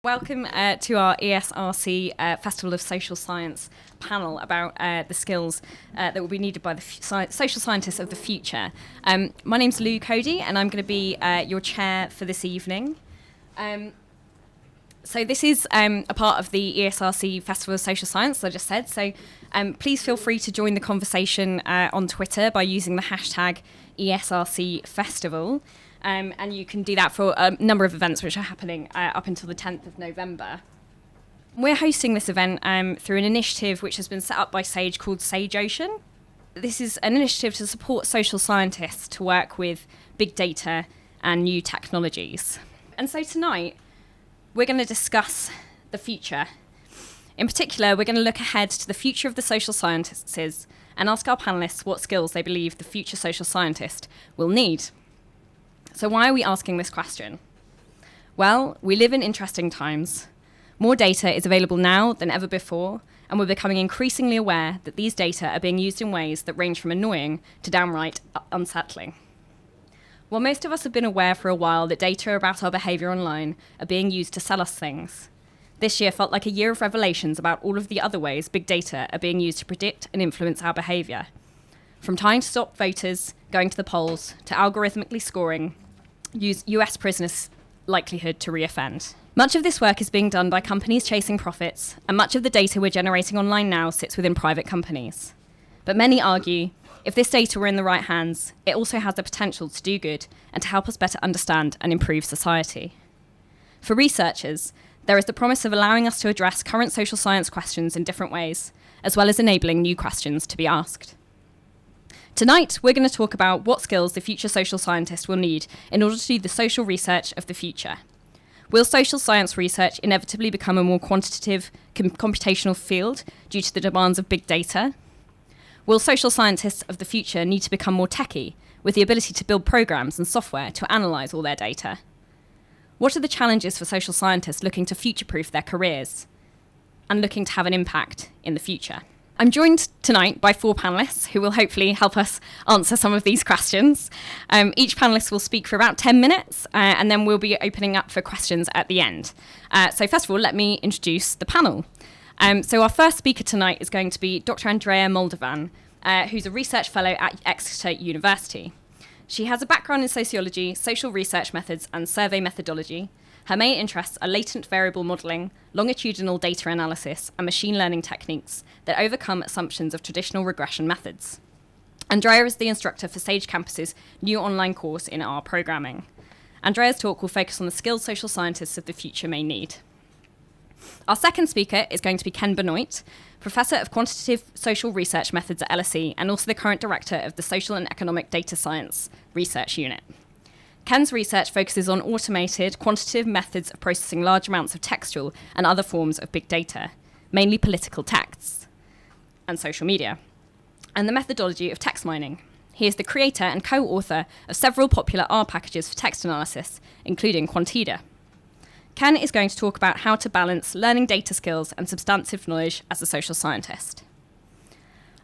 Welcome to our ESRC Festival of Social Science panel about the skills that will be needed by the social scientists of the future. My name's Lou Cody, and I'm going to be your chair for this evening. So this is a part of the ESRC Festival of Social Science, as I just said. So please feel free to join the conversation on Twitter by using the hashtag ESRC Festival. And you can do that for a number of events which are happening up until the 10th of November. We're hosting this event through an initiative which has been set up by SAGE called SAGE Ocean. This is an initiative to support social scientists to work with big data and new technologies. And so tonight, we're going to discuss the future. In particular, we're going to look ahead to the future of the social sciences and ask our panellists what skills they believe the future social scientist will need. So why are we asking this question? Well, we live in interesting times. More data is available now than ever before, and we're becoming increasingly aware that these data are being used in ways that range from annoying to downright unsettling. While most of us have been aware for a while that data about our behaviour online are being used to sell us things, this year felt like a year of revelations about all of the other ways big data are being used to predict and influence our behaviour. From trying to stop voters going to the polls to algorithmically scoring US prisoners' likelihood to reoffend. Much of this work is being done by companies chasing profits, and much of the data we're generating online now sits within private companies. But many argue, if this data were in the right hands, it also has the potential to do good and to help us better understand and improve society. For researchers, there is the promise of allowing us to address current social science questions in different ways, as well as enabling new questions to be asked. Tonight, we're going to talk about what skills the future social scientist will need in order to do the social research of the future. Will social science research inevitably become a more quantitative, computational field due to the demands of big data? Will social scientists of the future need to become more techie, with the ability to build programs and software to analyse all their data? What are the challenges for social scientists looking to future-proof their careers and looking to have an impact in the future? I'm joined tonight by 4 panellists who will hopefully help us answer some of these questions. Each panellist will speak for about 10 minutes, and then we'll be opening up for questions at the end. So first of all, let me introduce the panel. So our first speaker tonight is going to be Dr. Andrea Moldovan, who's a research fellow at Exeter University. She has a background in sociology, social research methods, and survey methodology. Her main interests are latent variable modelling, longitudinal data analysis, and machine learning techniques that overcome assumptions of traditional regression methods. Andrea is the instructor for SAGE Campus's new online course in R programming. Andrea's talk will focus on the skills social scientists of the future may need. Our second speaker is going to be Ken Benoit, Professor of Quantitative Social Research Methods at LSE and also the current Director of the Social and Economic Data Science Research Unit. Ken's research focuses on automated, quantitative methods of processing large amounts of textual and other forms of big data, mainly political texts and social media, and the methodology of text mining. He is the creator and co-author of several popular R packages for text analysis, including Quantida. Ken is going to talk about how to balance learning data skills and substantive knowledge as a social scientist.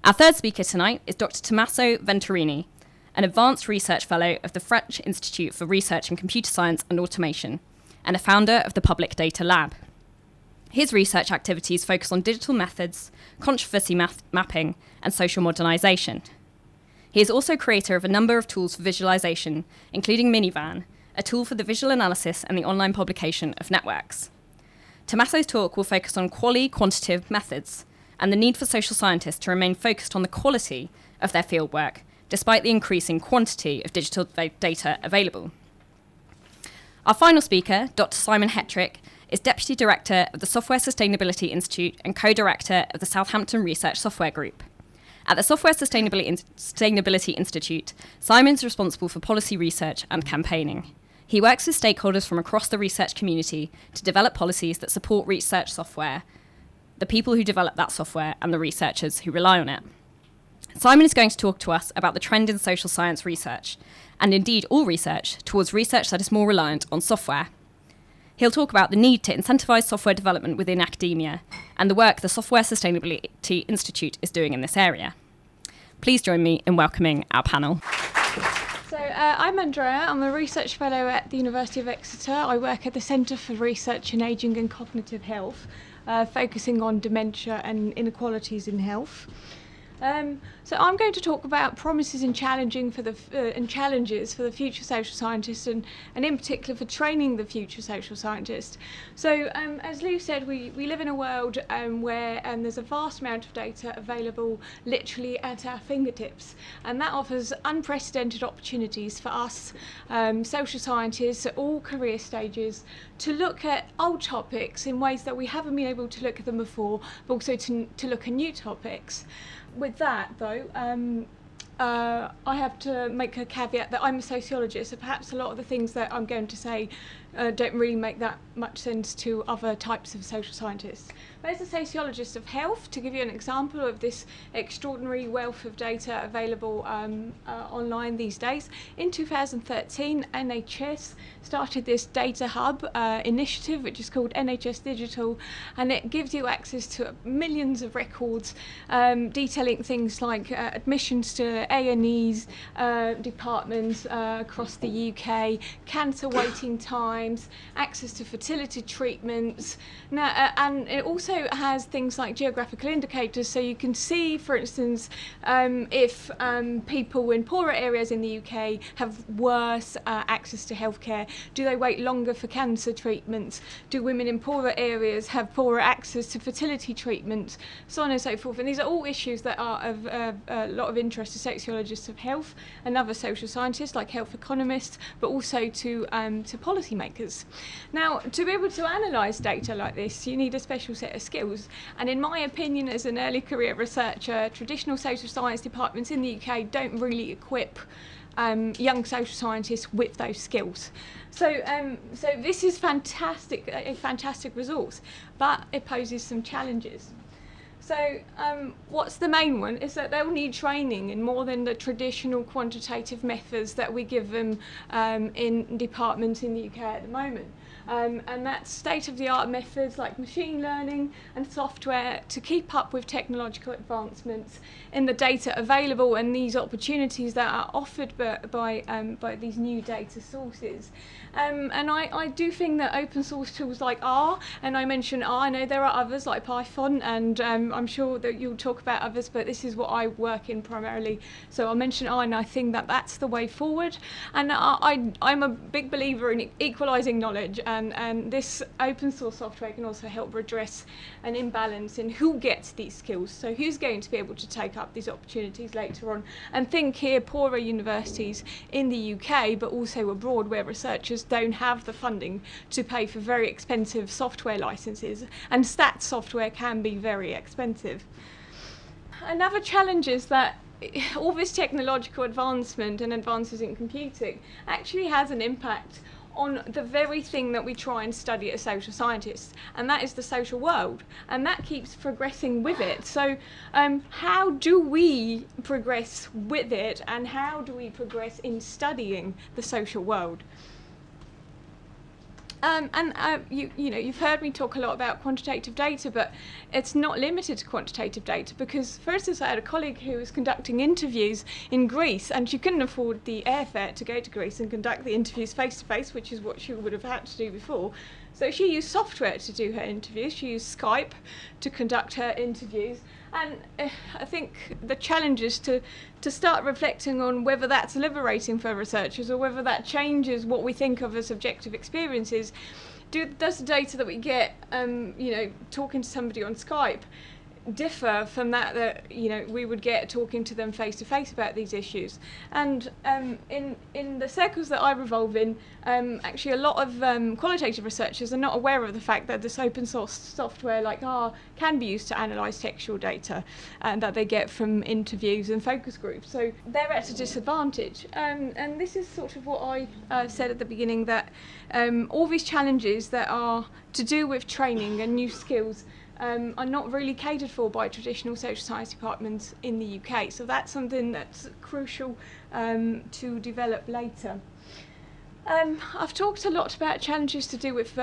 Our third speaker tonight is Dr. Tommaso Venturini, an advanced research fellow of the French Institute for Research in Computer Science and Automation, and a founder of the Public Data Lab. His research activities focus on digital methods, controversy mapping, and social modernisation. He is also creator of a number of tools for visualisation, including Minivan, a tool for the visual analysis and the online publication of networks. Tommaso's talk will focus on quantitative methods and the need for social scientists to remain focused on the quality of their fieldwork, despite the increasing quantity of digital data available. Our final speaker, Dr. Simon Hattrick, is Deputy Director of the Software Sustainability Institute and Co-Director of the Southampton Research Software Group. At the Software Sustainability Institute, Simon is responsible for policy research and campaigning. He works with stakeholders from across the research community to develop policies that support research software, the people who develop that software, and the researchers who rely on it. Simon is going to talk to us about the trend in social science research, and indeed all research, towards research that is more reliant on software. He'll talk about the need to incentivise software development within academia and the work the Software Sustainability Institute is doing in this area. Please join me in welcoming our panel. So I'm Andrea. I'm a research fellow at the University of Exeter. I work at the Centre for Research in Ageing and Cognitive Health, focusing on dementia and inequalities in health. So I'm going to talk about promises and challenges for the future social scientist, and in particular for training the future social scientist. So as Lou said, we live in a world where there's a vast amount of data available literally at our fingertips, and that offers unprecedented opportunities for us social scientists at all career stages to look at old topics in ways that we haven't been able to look at them before, but also to look at new topics. With that, though, I have to make a caveat that I'm a sociologist, so perhaps a lot of the things that I'm going to say don't really make that much sense to other types of social scientists. But as a sociologist of health, to give you an example of this extraordinary wealth of data available online these days, in 2013 NHS started this data hub initiative, which is called NHS Digital, and it gives you access to millions of records detailing things like admissions to A&Es departments across the UK, cancer waiting times, access to fertility treatments. Now, and it also has things like geographical indicators, so you can see, for instance, if people in poorer areas in the UK have worse access to healthcare. Do they wait longer for cancer treatments? Do women in poorer areas have poorer access to fertility treatments? So on and so forth. And these are all issues that are of a lot of interest to sociologists of health and other social scientists like health economists, but also to policymakers. Now, to be able to analyse data like this, you need a special set of skills. And in my opinion, as an early career researcher, traditional social science departments in the UK don't really equip young social scientists with those skills. So this is a fantastic resource, but it poses some challenges. So what's the main one is that they'll need training in more than the traditional quantitative methods that we give them in departments in the UK at the moment. And that's state-of-the-art methods like machine learning and software to keep up with technological advancements in the data available and these opportunities that are offered by these new data sources. And I do think that open source tools like R, and I mention R, I know there are others like Python, and I'm sure that you'll talk about others, but this is what I work in primarily. So I'll mention R, and I think that that's the way forward. And I'm a big believer in equalising knowledge, and this open source software can also help redress an imbalance in who gets these skills. So who's going to be able to take up these opportunities later on? And think here poorer universities in the UK, but also abroad where researchers don't have the funding to pay for very expensive software licenses, and stats software can be very expensive. Another challenge is that all this technological advancement and advances in computing actually has an impact on the very thing that we try and study as social scientists, and that is the social world, and that keeps progressing with it. So how do we progress with it, and how do we progress in studying the social world? You've heard me talk a lot about quantitative data, but it's not limited to quantitative data, because, for instance, I had a colleague who was conducting interviews in Greece, and she couldn't afford the airfare to go to Greece and conduct the interviews face-to-face, which is what she would have had to do before. So she used software to do her interviews. She used Skype to conduct her interviews. And I think the challenge is to start reflecting on whether that's liberating for researchers or whether that changes what we think of as objective experiences. Does the data that we get, talking to somebody on Skype, differ from that we would get talking to them face to face about these issues? And in the circles that I revolve in, actually a lot of qualitative researchers are not aware of the fact that this open source software like R can be used to analyse textual data and that they get from interviews and focus groups. So they're at a disadvantage. And this is sort of what I said at the beginning, that all these challenges that are to do with training and new skills are not really catered for by traditional social science departments in the UK. So that's something that's crucial to develop later. I've talked a lot about challenges to do with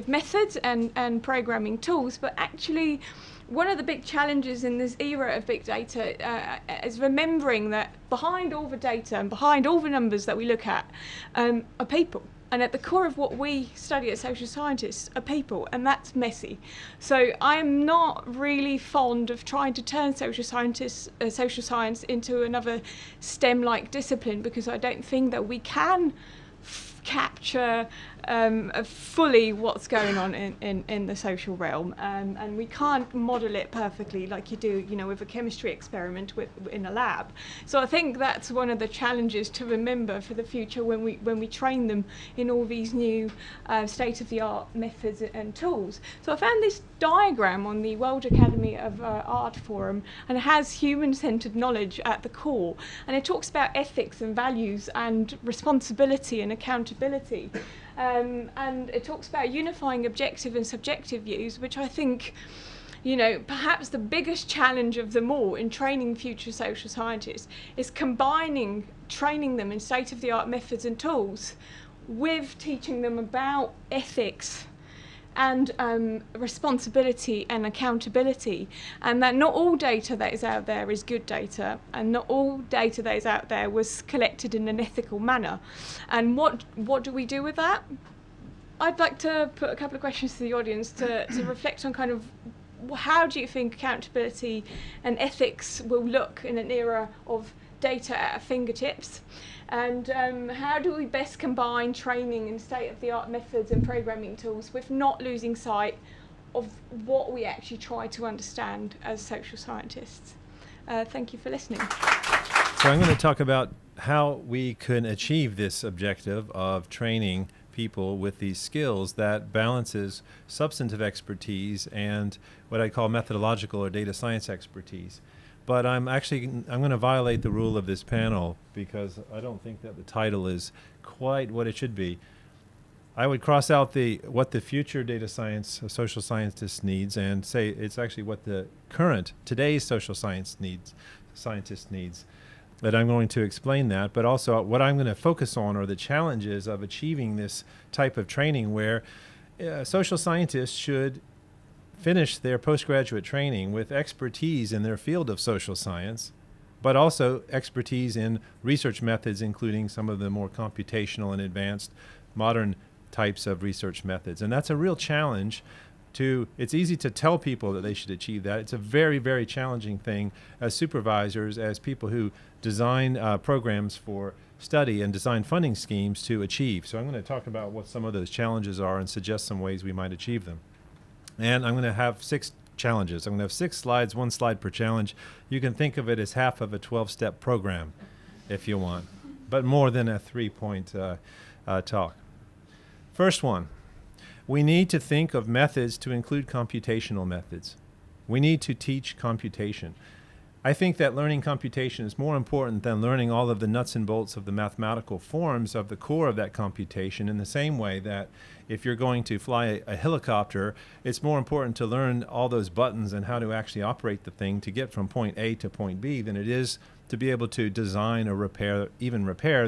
methods and programming tools, but actually one of the big challenges in this era of big data is remembering that behind all the data and behind all the numbers that we look at are people. And at the core of what we study as social scientists are people, and that's messy. So I am not really fond of trying to turn social science into another STEM-like discipline, because I don't think that we can capture fully what's going on in the social realm, and we can't model it perfectly like you do, with a chemistry experiment in a lab. So I think that's one of the challenges to remember for the future when we train them in all these new state-of-the-art methods and tools. So I found this diagram on the World Academy of Art Forum, and it has human-centered knowledge at the core, and it talks about ethics and values and responsibility and accountability. And it talks about unifying objective and subjective views, which I think, perhaps the biggest challenge of them all in training future social scientists is combining training them in state-of-the-art methods and tools with teaching them about ethics and responsibility and accountability, and that not all data that is out there is good data, and not all data that is out there was collected in an ethical manner. And what do we do with that? I'd like to put a couple of questions to the audience to reflect on kind of how do you think accountability and ethics will look in an era of data at our fingertips, and how do we best combine training in state-of-the-art methods and programming tools with not losing sight of what we actually try to understand as social scientists? Thank you for listening. So I'm going to talk about how we can achieve this objective of training people with these skills that balances substantive expertise and what I call methodological or data science expertise. But I'm going to violate the rule of this panel because I don't think that the title is quite what it should be. I would cross out what the future data science social scientist needs and say it's actually what the today's social scientist needs. But I'm going to explain that. But also what I'm going to focus on are the challenges of achieving this type of training where social scientists should finish their postgraduate training with expertise in their field of social science, but also expertise in research methods, including some of the more computational and advanced modern types of research methods. And that's a real challenge. It's easy to tell people that they should achieve that. It's a very, very challenging thing as supervisors, as people who design programs for study and design funding schemes to achieve. So I'm going to talk about what some of those challenges are and suggest some ways we might achieve them. And I'm going to have 6 challenges. I'm going to have 6 slides, 1 slide per challenge. You can think of it as half of a 12-step program if you want, but more than a 3-point talk. First one, we need to think of methods to include computational methods. We need to teach computation. I think that learning computation is more important than learning all of the nuts and bolts of the mathematical forms of the core of that computation, in the same way that if you're going to fly a helicopter, it's more important to learn all those buttons and how to actually operate the thing to get from point A to point B than it is to be able to design or repair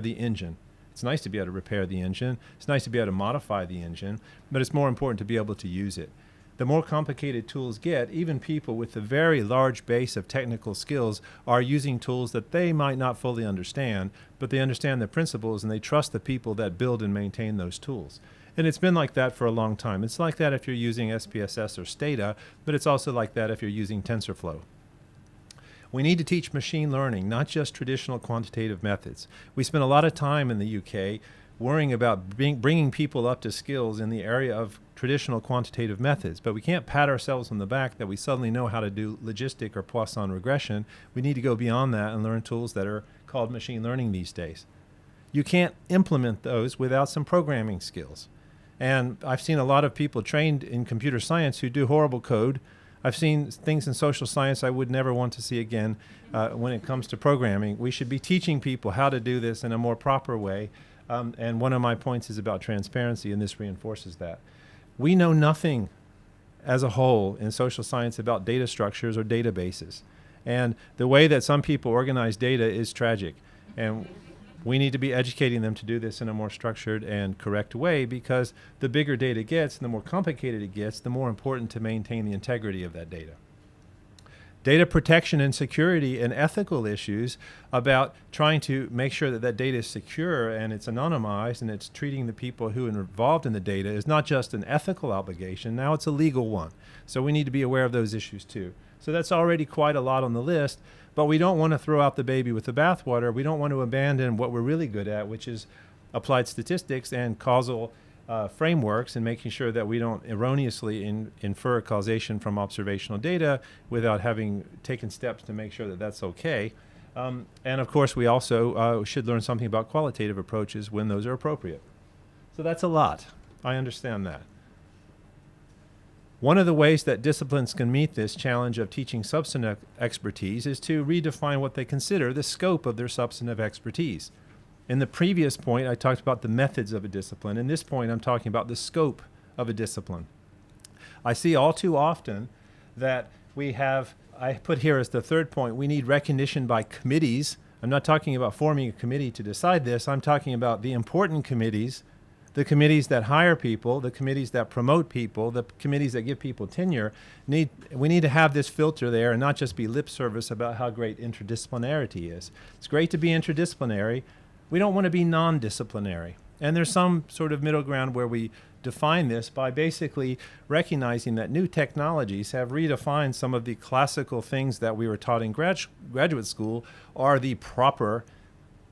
the engine. It's nice to be able to repair the engine. It's nice to be able to modify the engine, but it's more important to be able to use it. The more complicated tools get, even people with a very large base of technical skills are using tools that they might not fully understand, but they understand the principles and they trust the people that build and maintain those tools. And it's been like that for a long time. It's like that if you're using SPSS or Stata, but it's also like that if you're using TensorFlow. We need to teach machine learning, not just traditional quantitative methods. We spend a lot of time in the UK worrying about bringing people up to skills in the area of traditional quantitative methods, but we can't pat ourselves on the back that we suddenly know how to do logistic or Poisson regression. We need to go beyond that and learn tools that are called machine learning these days. You can't implement those without some programming skills. And I've seen a lot of people trained in computer science who do horrible code. I've seen things in social science I would never want to see again when it comes to programming. We should be teaching people how to do this in a more proper way. And one of my points is about transparency, and this reinforces that. We know nothing as a whole in social science about data structures or databases. And the way that some people organize data is tragic. And we need to be educating them to do this in a more structured and correct way, because the bigger data gets and the more complicated it gets, the more important to maintain the integrity of that data. data protection and security and ethical issues about trying to make sure that that data is secure and it's anonymized and it's treating the people who are involved in the data is not just an ethical obligation, now it's a legal one. So we need to be aware of those issues too. So that's already quite a lot on the list, but we don't want to throw out the baby with the bathwater. We don't want to abandon what we're really good at, which is applied statistics and causal frameworks, and making sure that we don't erroneously infer causation from observational data without having taken steps to make sure that that's okay. And of course, we also should learn something about qualitative approaches when those are appropriate. So that's a lot. I understand that. One of the ways that disciplines can meet this challenge of teaching substantive expertise is to redefine what they consider the scope of their substantive expertise. In the previous point, I talked about the methods of a discipline. In this point, I'm talking about the scope of a discipline. I see all too often that we have, I put here as the third point, we need recognition by committees. I'm not talking about forming a committee to decide this. I'm talking about the important committees, the committees that hire people, the committees that promote people, the committees that give people tenure. We need to have this filter there and not just be lip service about how great interdisciplinarity is. It's great to be interdisciplinary. We don't want to be non-disciplinary. And there's some sort of middle ground where we define this by basically recognizing that new technologies have redefined some of the classical things that we were taught in graduate school are the proper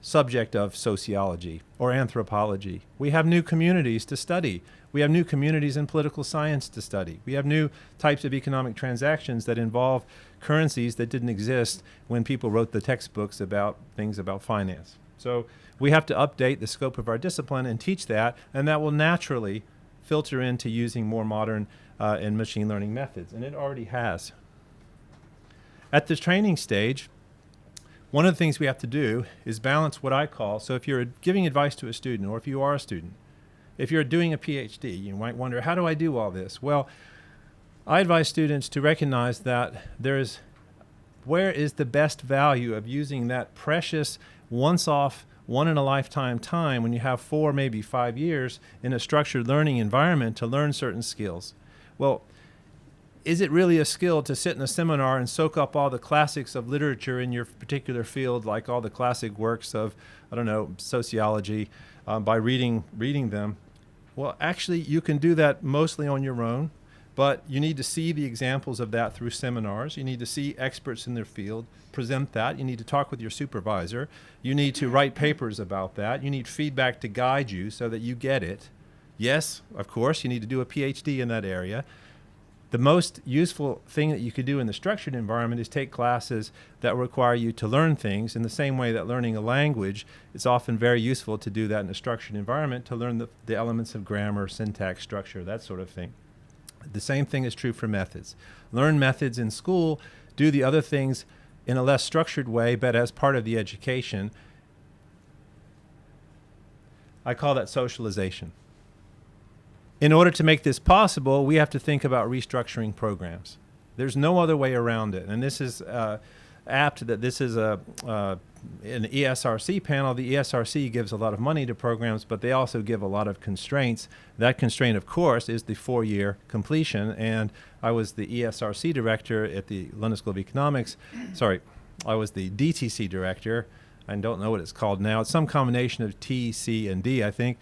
subject of sociology or anthropology. We have new communities to study. We have new communities in political science to study. We have new types of economic transactions that involve currencies that didn't exist when people wrote the textbooks about things about finance. So we have to update the scope of our discipline and teach that, and that will naturally filter into using more modern and machine learning methods, and it already has. At the training stage, one of the things we have to do is balance what I call, so if you're giving advice to a student, or if you are a student, if you're doing a PhD, you might wonder, how do I do all this? Well, I advise students to recognize that where is the best value of using that precious, once-off, one-in-a-lifetime time when you have 4, maybe 5 years in a structured learning environment to learn certain skills. Well, is it really a skill to sit in a seminar and soak up all the classics of literature in your particular field, like all the classic works of, I don't know, sociology, by reading them? Well, actually, you can do that mostly on your own, but you need to see the examples of that through seminars. You need to see experts in their field present that. You need to talk with your supervisor. You need to write papers about that. You need feedback to guide you so that you get it. Yes, of course, you need to do a PhD in that area. The most useful thing that you could do in the structured environment is take classes that require you to learn things in the same way that learning a language, it's often very useful to do that in a structured environment, to learn the elements of grammar, syntax, structure, that sort of thing. The same thing is true for methods. Learn methods in school, do the other things in a less structured way, but as part of the education. I call that socialization. In order to make this possible, we have to think about restructuring programs. There's no other way around it. And this is apt that this is an ESRC panel. The ESRC gives a lot of money to programs, but they also give a lot of constraints. That constraint, of course, is the 4-year completion. And I was the ESRC director at the London School of Economics. Sorry, I was the DTC director. I don't know what it's called now. It's some combination of T, C, and D, I think.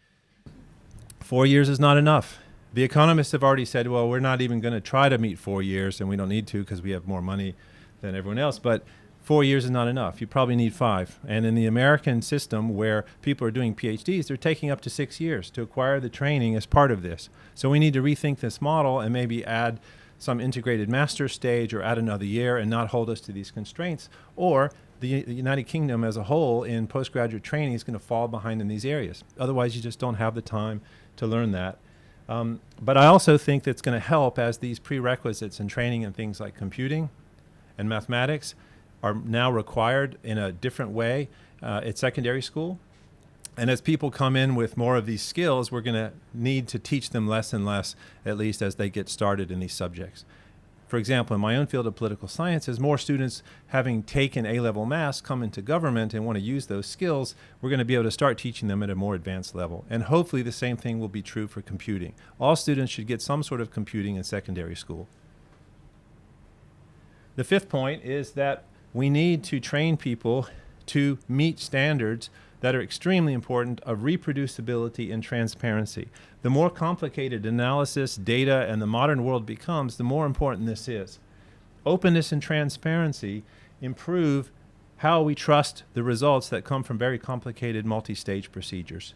4 years is not enough. The economists have already said, well, we're not even going to try to meet 4 years, and we don't need to because we have more money than everyone else. But 4 years is not enough. You probably need 5. And in the American system where people are doing PhDs, they're taking up to 6 years to acquire the training as part of this. So we need to rethink this model and maybe add some integrated master's stage or add another year and not hold us to these constraints. Or the United Kingdom as a whole in postgraduate training is going to fall behind in these areas. Otherwise, you just don't have the time to learn that. But I also think that's going to help as these prerequisites in training in things like computing and mathematics are now required in a different way at secondary school. And as people come in with more of these skills, we're going to need to teach them less and less, at least as they get started in these subjects. For example, in my own field of political science, as more students having taken A-level maths come into government and want to use those skills, we're going to be able to start teaching them at a more advanced level. And hopefully the same thing will be true for computing. All students should get some sort of computing in secondary school. The fifth point is that we need to train people to meet standards that are extremely important of reproducibility and transparency. The more complicated analysis, data, and the modern world becomes, the more important this is. Openness and transparency improve how we trust the results that come from very complicated multi-stage procedures.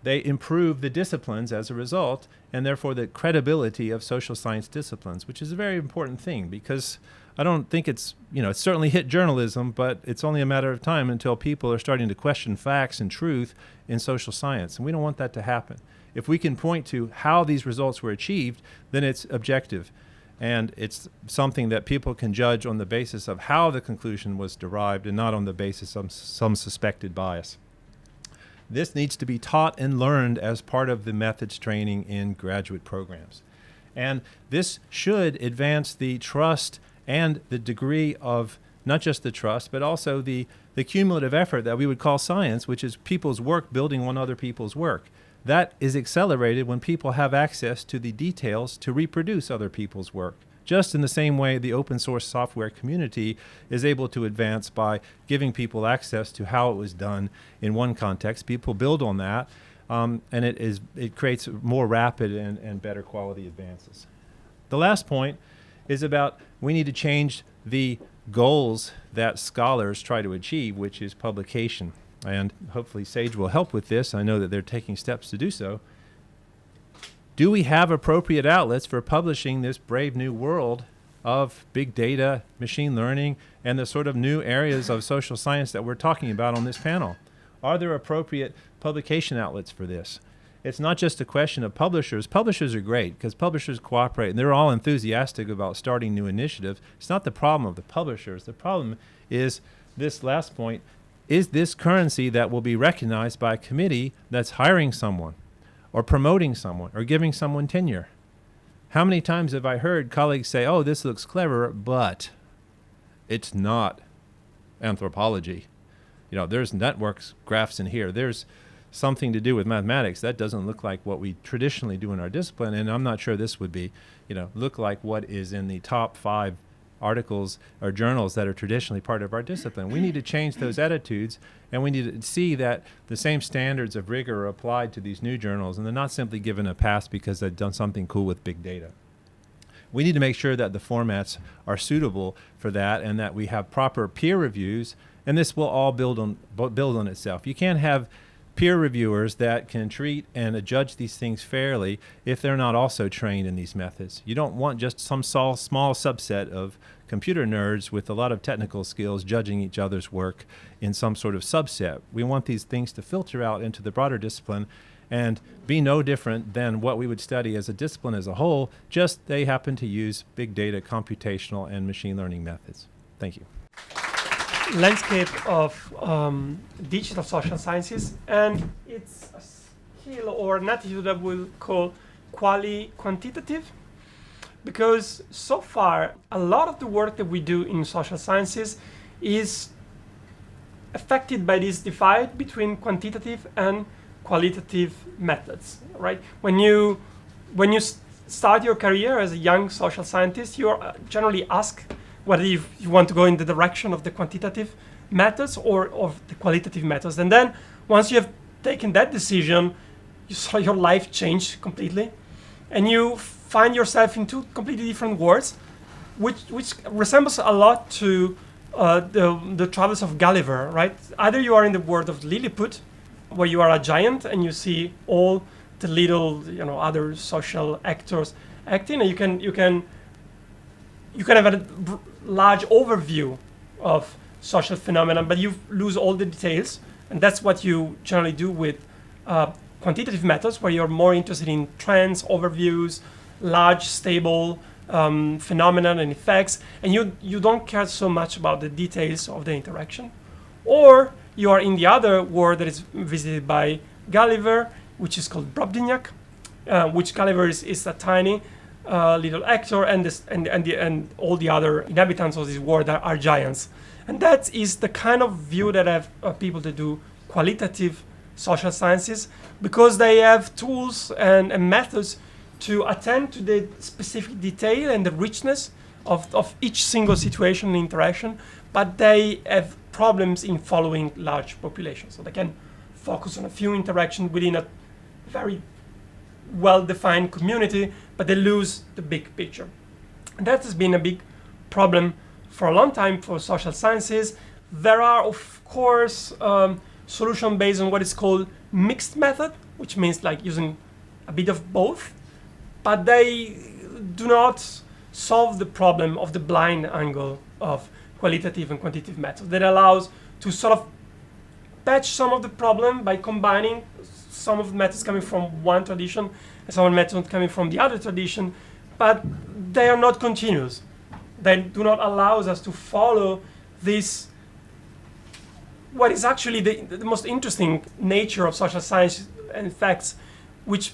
They improve the disciplines as a result, and therefore the credibility of social science disciplines, which is a very important thing, because I don't think it's certainly hit journalism, but it's only a matter of time until people are starting to question facts and truth in social science, and we don't want that to happen. If we can point to how these results were achieved, then it's objective, and it's something that people can judge on the basis of how the conclusion was derived and not on the basis of some suspected bias. This needs to be taught and learned as part of the methods training in graduate programs. And this should advance the trust and the degree of not just the trust, but also the cumulative effort that we would call science, which is people's work building on other people's work. That is accelerated when people have access to the details to reproduce other people's work. Just in the same way the open source software community is able to advance by giving people access to how it was done in one context. People build on that, and it creates more rapid and better quality advances. The last point is about we need to change the goals that scholars try to achieve, which is publication. And hopefully SAGE will help with this. I know that they're taking steps to do so. Do we have appropriate outlets for publishing this brave new world of big data, machine learning, and the sort of new areas of social science that we're talking about on this panel? Are there appropriate publication outlets for this? It's not just a question of publishers. Publishers are great because publishers cooperate and they're all enthusiastic about starting new initiatives. It's not the problem of the publishers. The problem is this last point. Is this currency that will be recognized by a committee that's hiring someone or promoting someone or giving someone tenure? How many times have I heard colleagues say, oh, this looks clever, but it's not anthropology. There's networks graphs in here. There's something to do with mathematics. That doesn't look like what we traditionally do in our discipline, and I'm not sure this would be, look like what is in the top 5 articles or journals that are traditionally part of our discipline. We need to change those attitudes, and we need to see that the same standards of rigor are applied to these new journals, and they're not simply given a pass because they've done something cool with big data. We need to make sure that the formats are suitable for that and that we have proper peer reviews, and this will all build on itself. You can't have peer reviewers that can treat and judge these things fairly if they're not also trained in these methods. You don't want just some small subset of computer nerds with a lot of technical skills judging each other's work in some sort of subset. We want these things to filter out into the broader discipline and be no different than what we would study as a discipline as a whole, just they happen to use big data, computational, and machine learning methods. Thank you. Landscape of digital social sciences, and it's a skill or an attitude that we'll call quantitative, because so far a lot of the work that we do in social sciences is affected by this divide between quantitative and qualitative methods, right? When you start your career as a young social scientist, you're generally asked whether you want to go in the direction of the quantitative methods or of the qualitative methods. And then once you have taken that decision, you saw your life change completely. And you find yourself in two completely different worlds, which resembles a lot to the travels of Gulliver, right? Either you are in the world of Lilliput, where you are a giant and you see all the little, other social actors acting, and you can have a large overview of social phenomena, but you lose all the details, and that's what you generally do with quantitative methods, where you're more interested in trends, overviews, large, stable phenomena and effects, and you don't care so much about the details of the interaction. Or you are in the other world that is visited by Gulliver, which is called Brobdingnak, which Gulliver is a tiny little actor, and all the other inhabitants of this world are giants. And that is the kind of view that I have people that do qualitative social sciences, because they have tools and methods to attend to the specific detail and the richness of each single situation and interaction, but they have problems in following large populations. So they can focus on a few interactions within a very well-defined community, but they lose the big picture. And that has been a big problem for a long time for social sciences. There are, of course, solutions based on what is called mixed method, which means like using a bit of both, but they do not solve the problem of the blind angle of qualitative and quantitative methods. That allows to sort of patch some of the problem by combining some of the methods coming from one tradition and some of the methods coming from the other tradition, but they are not continuous. They do not allow us to follow this, what is actually the most interesting nature of social science and facts, which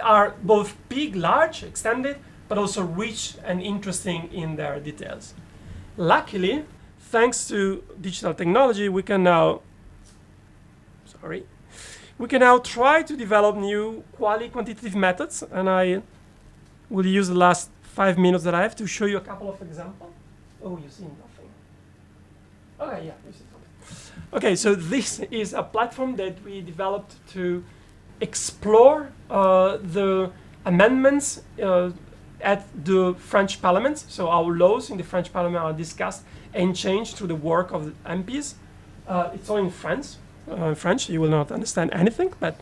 are both big, large, extended, but also rich and interesting in their details. Luckily, thanks to digital technology, we can now try to develop new quantitative methods, and I will use the last 5 minutes that I have to show you a couple of examples. Oh, you see nothing. Okay, yeah, you see something. Okay, so this is a platform that we developed to explore the amendments at the French Parliament. So our laws in the French Parliament are discussed and changed through the work of the MPs. It's all in French. You will not understand anything, but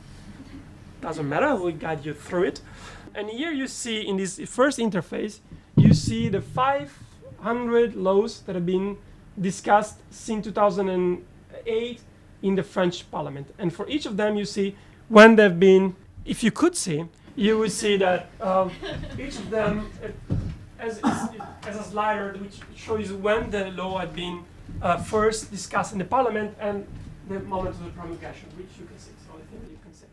doesn't matter. We'll guide you through it. And here you see in this first interface, you see the 500 laws that have been discussed since 2008 in the French Parliament. And for each of them, you see when they've been, if you could see, you would see that each of them has a slider which shows you when the law had been first discussed in the Parliament and the moment of the promulgation, which you can see. It's the only thing that you can see.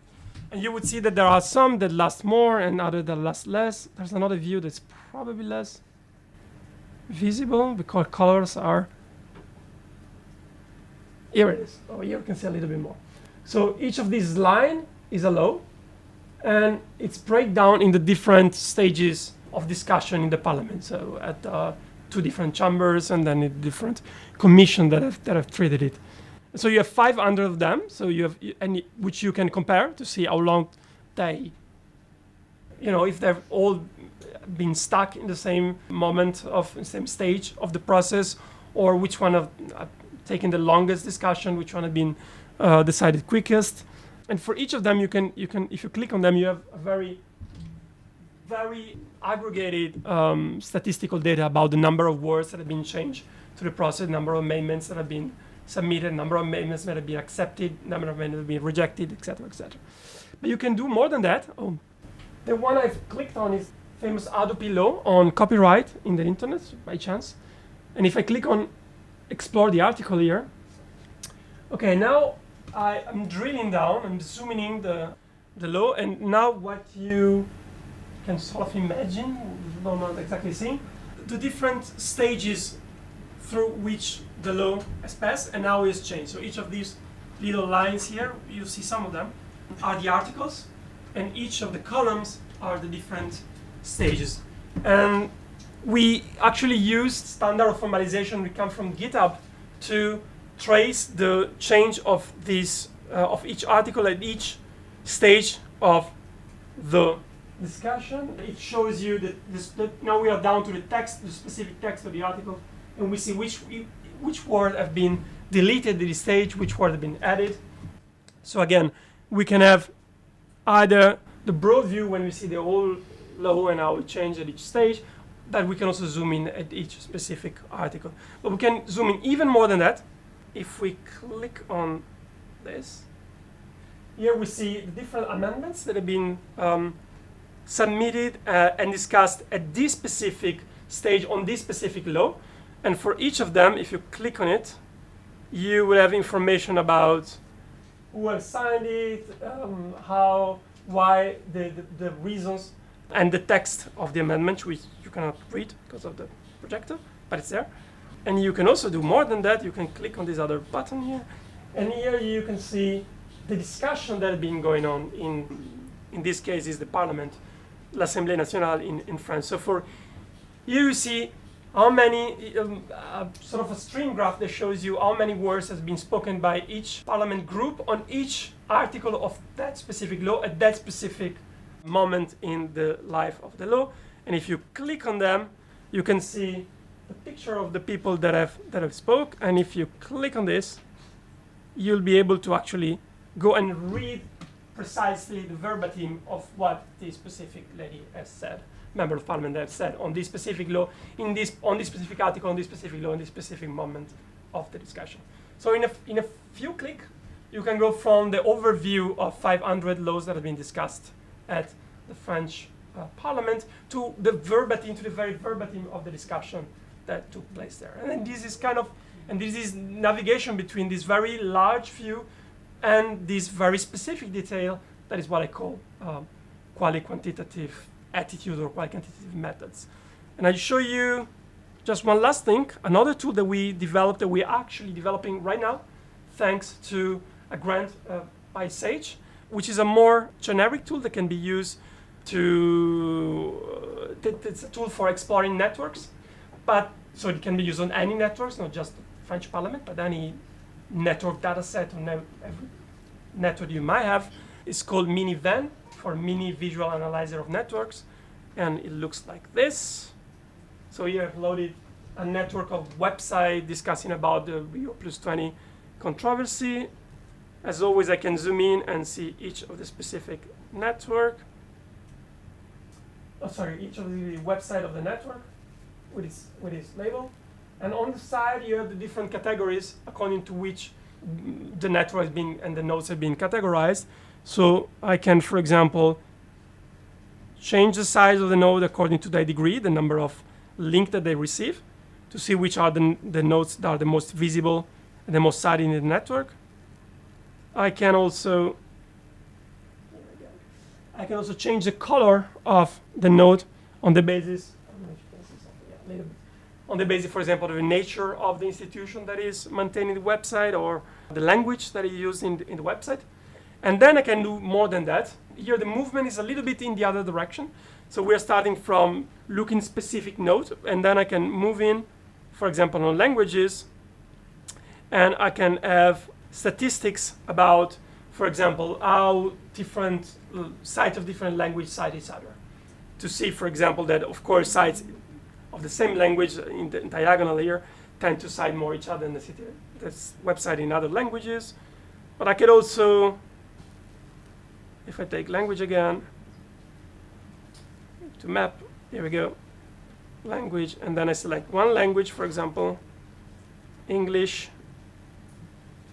And you would see that there are some that last more and others that last less. There's another view that's probably less visible because colors are, here it is. Oh, here you can see a little bit more. So each of these lines is a law, and it's breakdown in the different stages of discussion in the Parliament. So at 2 different chambers and then in different commissions that have treated it. So you have 500 of them, so you have which you can compare to see how long they, if they've all been stuck in the same moment of the same stage of the process, or which one have taken the longest discussion, which one have been decided quickest. And for each of them, you can if you click on them, you have a very, very aggregated statistical data about the number of words that have been changed to the process, number of amendments that have been submitted, number of amendments that have been accepted, number of amendments that have been rejected, etc., etc. But you can do more than that. Oh, the one I've clicked on is famous Adobe law on copyright in the internet, by chance. And if I click on explore the article here, okay, now I'm drilling down, I'm zooming in the law, and now what you can sort of imagine, though not exactly seeing, the different stages through which the law has passed and now is changed. So each of these little lines here, you see some of them, are the articles, and each of the columns are the different stages. And we actually used standard formalization, we come from GitHub, to trace the change of this of each article at each stage of the discussion. It shows you that now we are down to the text, the specific text of the article, and we see which word have been deleted at this stage, which word have been added. So again, we can have either the broad view when we see the whole law and how it changed at each stage, that we can also zoom in at each specific article. But we can zoom in even more than that. If we click on this, here we see the different amendments that have been submitted and discussed at this specific stage on this specific law. And for each of them, if you click on it, you will have information about who has signed it, how, why, the reasons, and the text of the amendment, which you cannot read because of the projector, but it's there. And you can also do more than that. You can click on this other button here, and here you can see the discussion that has been going on in this case is the Parliament, l'Assemblée nationale in France. So for here you see how many, sort of a stream graph that shows you how many words has been spoken by each parliament group on each article of that specific law at that specific moment in the life of the law. And if you click on them, you can see the picture of the people that have spoke. And if you click on this, you'll be able to actually go and read precisely the verbatim of what the specific lady has said, member of parliament has said on this specific law, on this specific article, on this specific law, in this specific moment of the discussion. So in a few clicks, you can go from the overview of 500 laws that have been discussed at the French Parliament to the very verbatim of the discussion that took place there. And then this is navigation between this very large view and this very specific detail. That is what I call quali-quantitative attitude or quali-quantitative methods. And I'll show you just one last thing, another tool that we developed, that we're actually developing right now, thanks to a grant by SAGE, which is a more generic tool that can be used to, it's a tool for exploring networks, but so it can be used on any networks, not just the French Parliament, but any network data set or every network you might have. It's called MiniVen, for Mini Visual Analyzer of Networks, and it looks like this. So here I've loaded a network of websites discussing about the Rio Plus 20 controversy. As always, I can zoom in and see each of the specific network. Each of the website of the network with its label. And on the side, you have the different categories according to which the network is being and the nodes have been categorized. So I can, for example, change the size of the node according to their degree, the number of links that they receive, to see which are the nodes that are the most visible and the most cited in the network. I can also change the color of the node on the basis, for example, of the nature of the institution that is maintaining the website or the language that is used in the website. And then I can do more than that. Here the movement is a little bit in the other direction. So we're starting from looking specific node, and then I can move in, for example, on languages, and I can have statistics about, for example, how different sites of different language cite each other. To see, for example, that of course sites of the same language in the diagonal here tend to cite more each other than this website in other languages. But I could also, if I take language again, to map, here we go, language, and then I select one language, for example, English,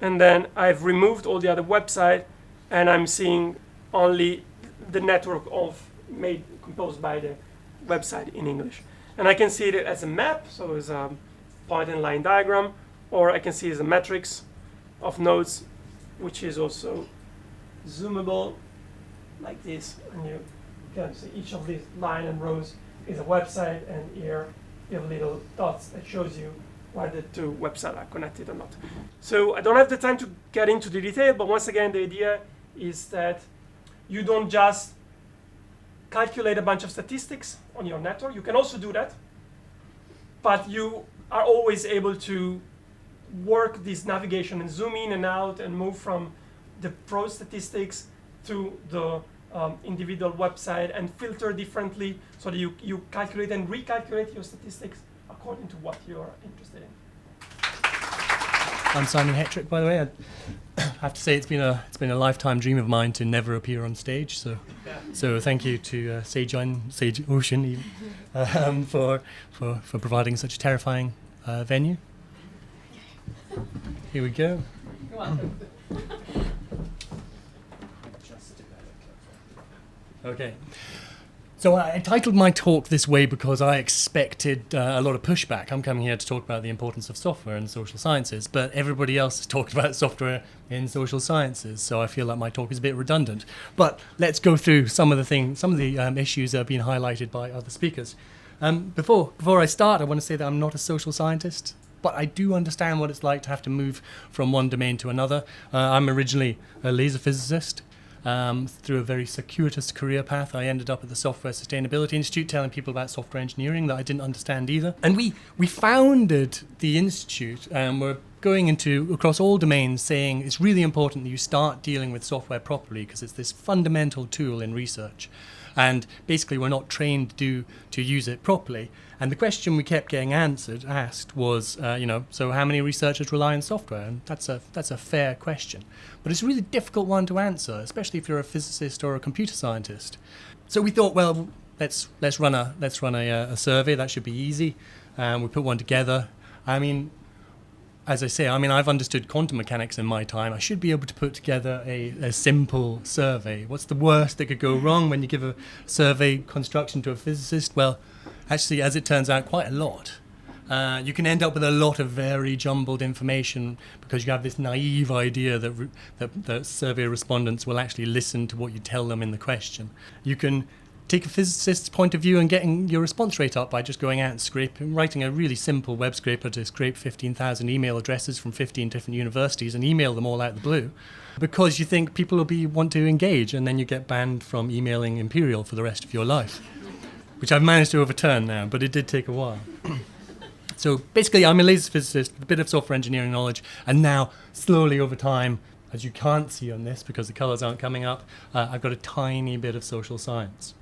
and then I've removed all the other website, and I'm seeing only the network composed by the website in English. And I can see it as a map, so as a point and line diagram, or I can see it as a matrix of nodes, which is also zoomable like this, and you can see each of these lines and rows is a website, and here you have little dots that shows you whether the two websites are connected or not. So I don't have the time to get into the detail, but once again, the idea is that you don't just calculate a bunch of statistics on your network. You can also do that, but you are always able to work this navigation and zoom in and out and move from the pro statistics to the individual website and filter differently so that you calculate and recalculate your statistics according to what you're interested in. I'm Simon Hattrick, by the way. I have to say it's been a lifetime dream of mine to never appear on stage. So thank you to Sage Ocean even, for providing such a terrifying venue. Here we go. You're welcome. Okay. So I titled my talk this way because I expected a lot of pushback. I'm coming here to talk about the importance of software in social sciences, but everybody else has talked about software in social sciences, so I feel like my talk is a bit redundant. But let's go through some of the issues that have been highlighted by other speakers. Before I start, I want to say that I'm not a social scientist, but I do understand what it's like to have to move from one domain to another. I'm originally a laser physicist. Through a very circuitous career path, I ended up at the Software Sustainability Institute telling people about software engineering that I didn't understand either. And we founded the institute, and we're going into across all domains saying it's really important that you start dealing with software properly because it's this fundamental tool in research. And basically we're not trained to use it properly. And the question we kept getting asked was, so how many researchers rely on software? And that's a fair question. But it's a really difficult one to answer, especially if you're a physicist or a computer scientist. So we thought, well, let's run a survey. That should be easy. We put one together. I mean, as I say, I've understood quantum mechanics in my time. I should be able to put together a simple survey. What's the worst that could go wrong when you give a survey construction to a physicist? Well, actually, as it turns out, quite a lot. You can end up with a lot of very jumbled information because you have this naive idea that survey respondents will actually listen to what you tell them in the question. You can take a physicist's point of view and getting your response rate up by just going out and writing a really simple web scraper to scrape 15,000 email addresses from 15 different universities and email them all out the blue because you think people will want to engage, and then you get banned from emailing Imperial for the rest of your life, which I've managed to overturn now, but it did take a while. So basically, I'm a laser physicist with a bit of software engineering knowledge, and now, slowly over time, as you can't see on this because the colors aren't coming up, I've got a tiny bit of social science.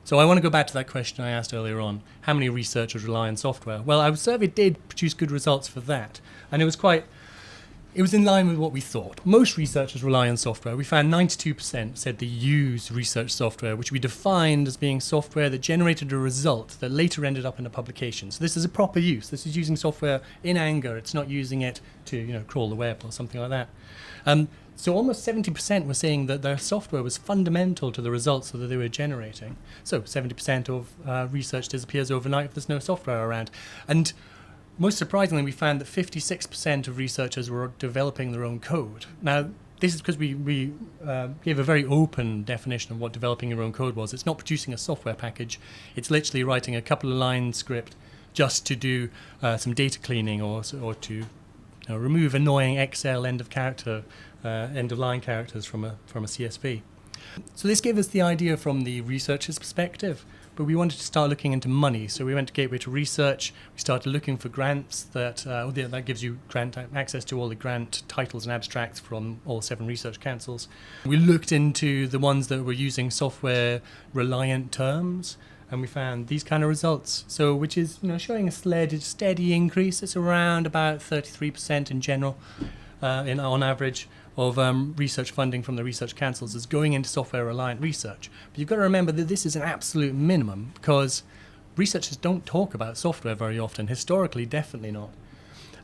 So I want to go back to that question I asked earlier on. How many researchers rely on software? Well, our survey did produce good results for that. And it was in line with what we thought. Most researchers rely on software. We found 92% said they use research software, which we defined as being software that generated a result that later ended up in a publication. So this is a proper use. This is using software in anger. It's not using it to crawl the web or something like that. So almost 70% were saying that their software was fundamental to the results that they were generating. So 70% of research disappears overnight if there's no software around. And most surprisingly, we found that 56% of researchers were developing their own code. Now, this is because we gave a very open definition of what developing your own code was. It's not producing a software package. It's literally writing a couple of lines script just to do some data cleaning or to remove annoying Excel end of line characters from a CSV. So this gave us the idea from the researcher's perspective, but we wanted to start looking into money. So we went to Gateway to Research. We started looking for grants that gives you access to all the grant titles and abstracts from all 7 research councils. We looked into the ones that were using software reliant terms, and we found these kind of results. So which is showing a steady increase. It's around about 33% in general, on average, of research funding from the research councils is going into software-reliant research. But you've got to remember that this is an absolute minimum because researchers don't talk about software very often, historically definitely not.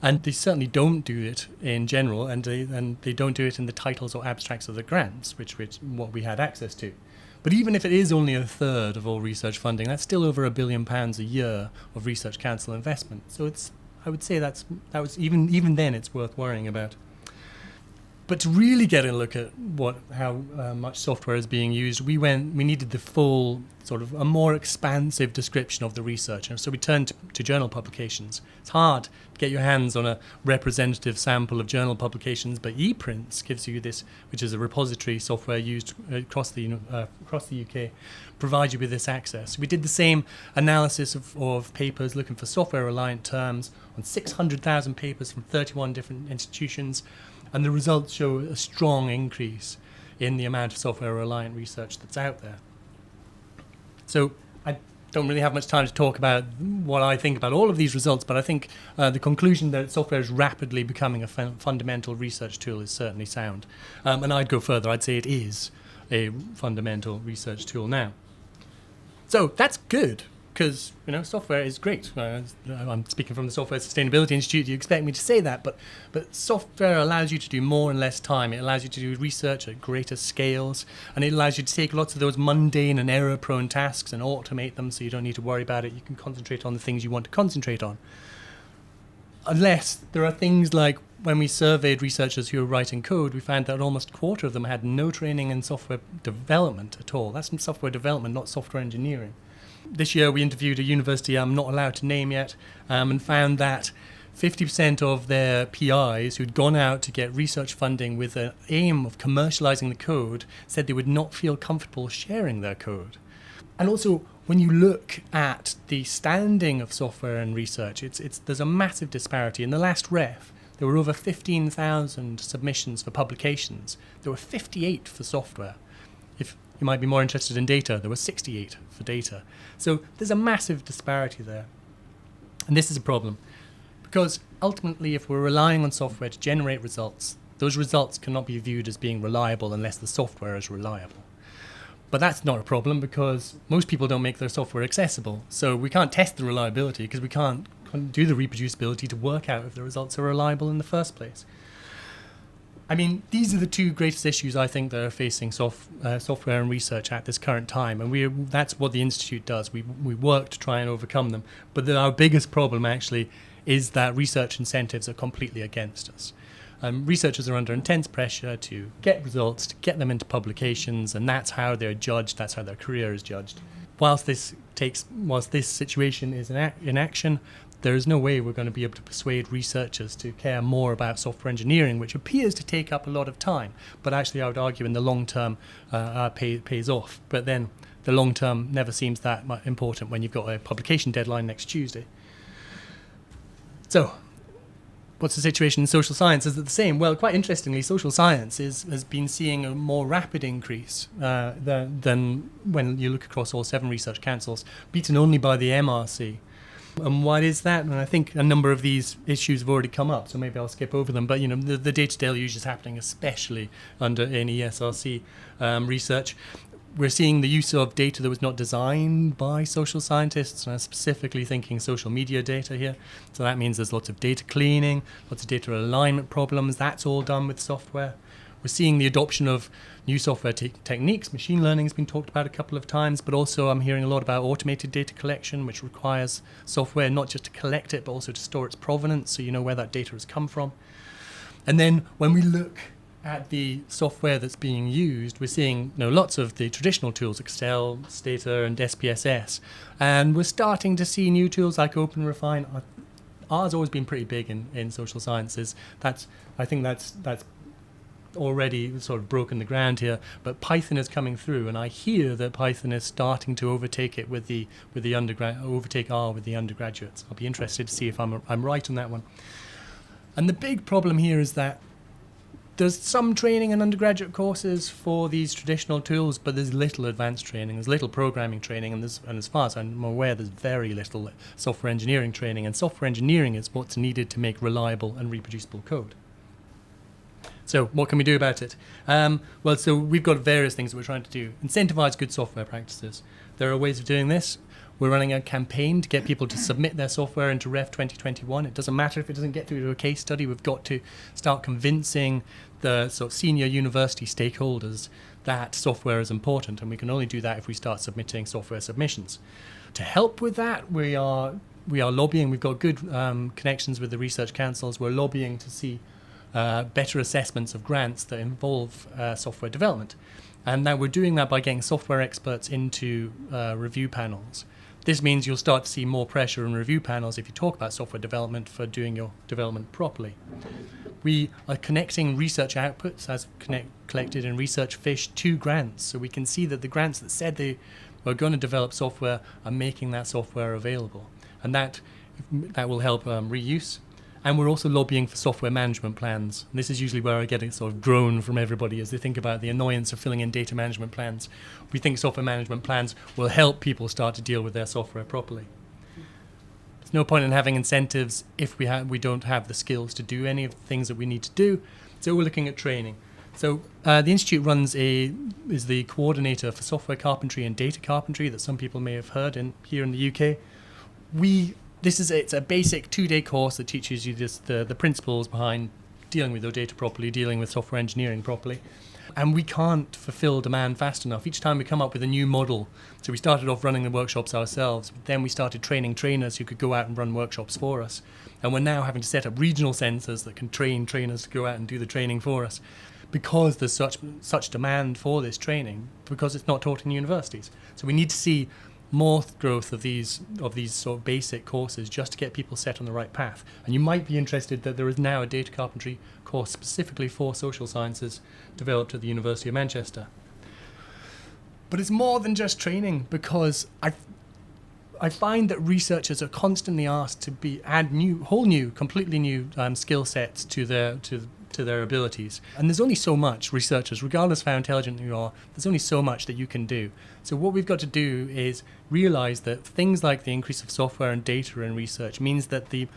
And they certainly don't do it in general, and they don't do it in the titles or abstracts of the grants, which what we had access to. But even if it is only a third of all research funding, that's still over £1 billion a year of research council investment. So I would say that was even then it's worth worrying about. But to really get a look at how much software is being used, we needed the full sort of a more expansive description of the research. And so we turned to journal publications. It's hard to get your hands on a representative sample of journal publications, but ePrints gives you this, which is a repository software used across the UK, provides you with this access. We did the same analysis of papers looking for software-reliant terms on 600,000 papers from 31 different institutions. And the results show a strong increase in the amount of software-reliant research that's out there. So I don't really have much time to talk about what I think about all of these results, but I think the conclusion that software is rapidly becoming a fundamental research tool is certainly sound. And I'd go further. I'd say it is a fundamental research tool now. So that's good. Because software is great. I'm speaking from the Software Sustainability Institute. You expect me to say that, but software allows you to do more in less time. It allows you to do research at greater scales, and it allows you to take lots of those mundane and error-prone tasks and automate them, so you don't need to worry about it. You can concentrate on the things you want to concentrate on. Unless there are things like when we surveyed researchers who were writing code, we found that almost a quarter of them had no training in software development at all. That's software development, not software engineering. This year we interviewed a university I'm not allowed to name yet, and found that 50% of their PIs who'd gone out to get research funding with the aim of commercializing the code said they would not feel comfortable sharing their code. And also, when you look at the standing of software and research, there's a massive disparity. In the last ref, there were over 15,000 submissions for publications. There were 58 for software. If you might be more interested in data, there were 68 for data. So there's a massive disparity there. And this is a problem. Because ultimately, if we're relying on software to generate results, those results cannot be viewed as being reliable unless the software is reliable. But that's not a problem because most people don't make their software accessible. So we can't test the reliability because we can't do the reproducibility to work out if the results are reliable in the first place. I mean, these are the two greatest issues I think that are facing software and research at this current time, and that's what the Institute does. We work to try and overcome them. But our biggest problem actually is that research incentives are completely against us. Researchers are under intense pressure to get results, to get them into publications, and that's how they're judged, that's how their career is judged. Whilst this situation is in action, there is no way we're going to be able to persuade researchers to care more about software engineering, which appears to take up a lot of time, but actually I would argue in the long term pays off. But then the long term never seems that important when you've got a publication deadline next Tuesday. So, what's the situation in social science? Is it the same? Well, quite interestingly, social science has been seeing a more rapid increase than when you look across all 7 research councils, beaten only by the MRC. And why is that? And I think a number of these issues have already come up, so maybe I'll skip over them. But the data deluge is happening, especially in ESRC research. We're seeing the use of data that was not designed by social scientists, and I'm specifically thinking social media data here. So that means there's lots of data cleaning, lots of data alignment problems. That's all done with software. We're seeing the adoption of new software techniques. Machine learning has been talked about a couple of times, but also I'm hearing a lot about automated data collection, which requires software not just to collect it, but also to store its provenance, so you know where that data has come from. And then when we look at the software that's being used, we're seeing lots of the traditional tools, Excel, Stata, and SPSS. And we're starting to see new tools like OpenRefine. R's always been pretty big in social sciences. I think that's already sort of broken the ground here, but Python is coming through, and I hear that Python is starting to overtake it with the overtake R with the undergraduates. I'll be interested to see if I'm right on that one. And the big problem here is that there's some training in undergraduate courses for these traditional tools, but there's little advanced training, there's little programming training, and as far as I'm aware, there's very little software engineering training, and software engineering is what's needed to make reliable and reproducible code. So what can we do about it? So we've got various things that we're trying to do. Incentivize good software practices. There are ways of doing this. We're running a campaign to get people to submit their software into Ref 2021. It doesn't matter if it doesn't get through to a case study. We've got to start convincing the sort of senior university stakeholders that software is important, and we can only do that if we start submitting software submissions. To help with that, we are lobbying. We've got good connections with the research councils. We're lobbying to see better assessments of grants that involve software development. And now we're doing that by getting software experts into review panels. This means you'll start to see more pressure in review panels if you talk about software development for doing your development properly. We are connecting research outputs as collected in Research Fish to grants, so we can see that the grants that said they were going to develop software are making that software available. And that will help reuse. And we're also lobbying for software management plans. And this is usually where I get a sort of groan from everybody as they think about the annoyance of filling in data management plans. We think software management plans will help people start to deal with their software properly. There's no point in having incentives if we don't have the skills to do any of the things that we need to do. So we're looking at training. So the Institute is the coordinator for software carpentry and data carpentry that some people may have heard here in the UK. It's a basic 2-day course that teaches you the principles behind dealing with your data properly, dealing with software engineering properly. And we can't fulfill demand fast enough. Each time we come up with a new model, so we started off running the workshops ourselves, but then we started training trainers who could go out and run workshops for us. And we're now having to set up regional centres that can train trainers to go out and do the training for us, because there's such demand for this training, because it's not taught in universities. So we need to see more growth of these sort of basic courses just to get people set on the right path. And you might be interested that there is now a data carpentry course specifically for social sciences developed at the University of Manchester. But it's more than just training, because I find that researchers are constantly asked to add completely new skill sets to their abilities. And there's only so much researchers, regardless of how intelligent you are, there's only so much that you can do. So what we've got to do is realize that things like the increase of software and data in research means that the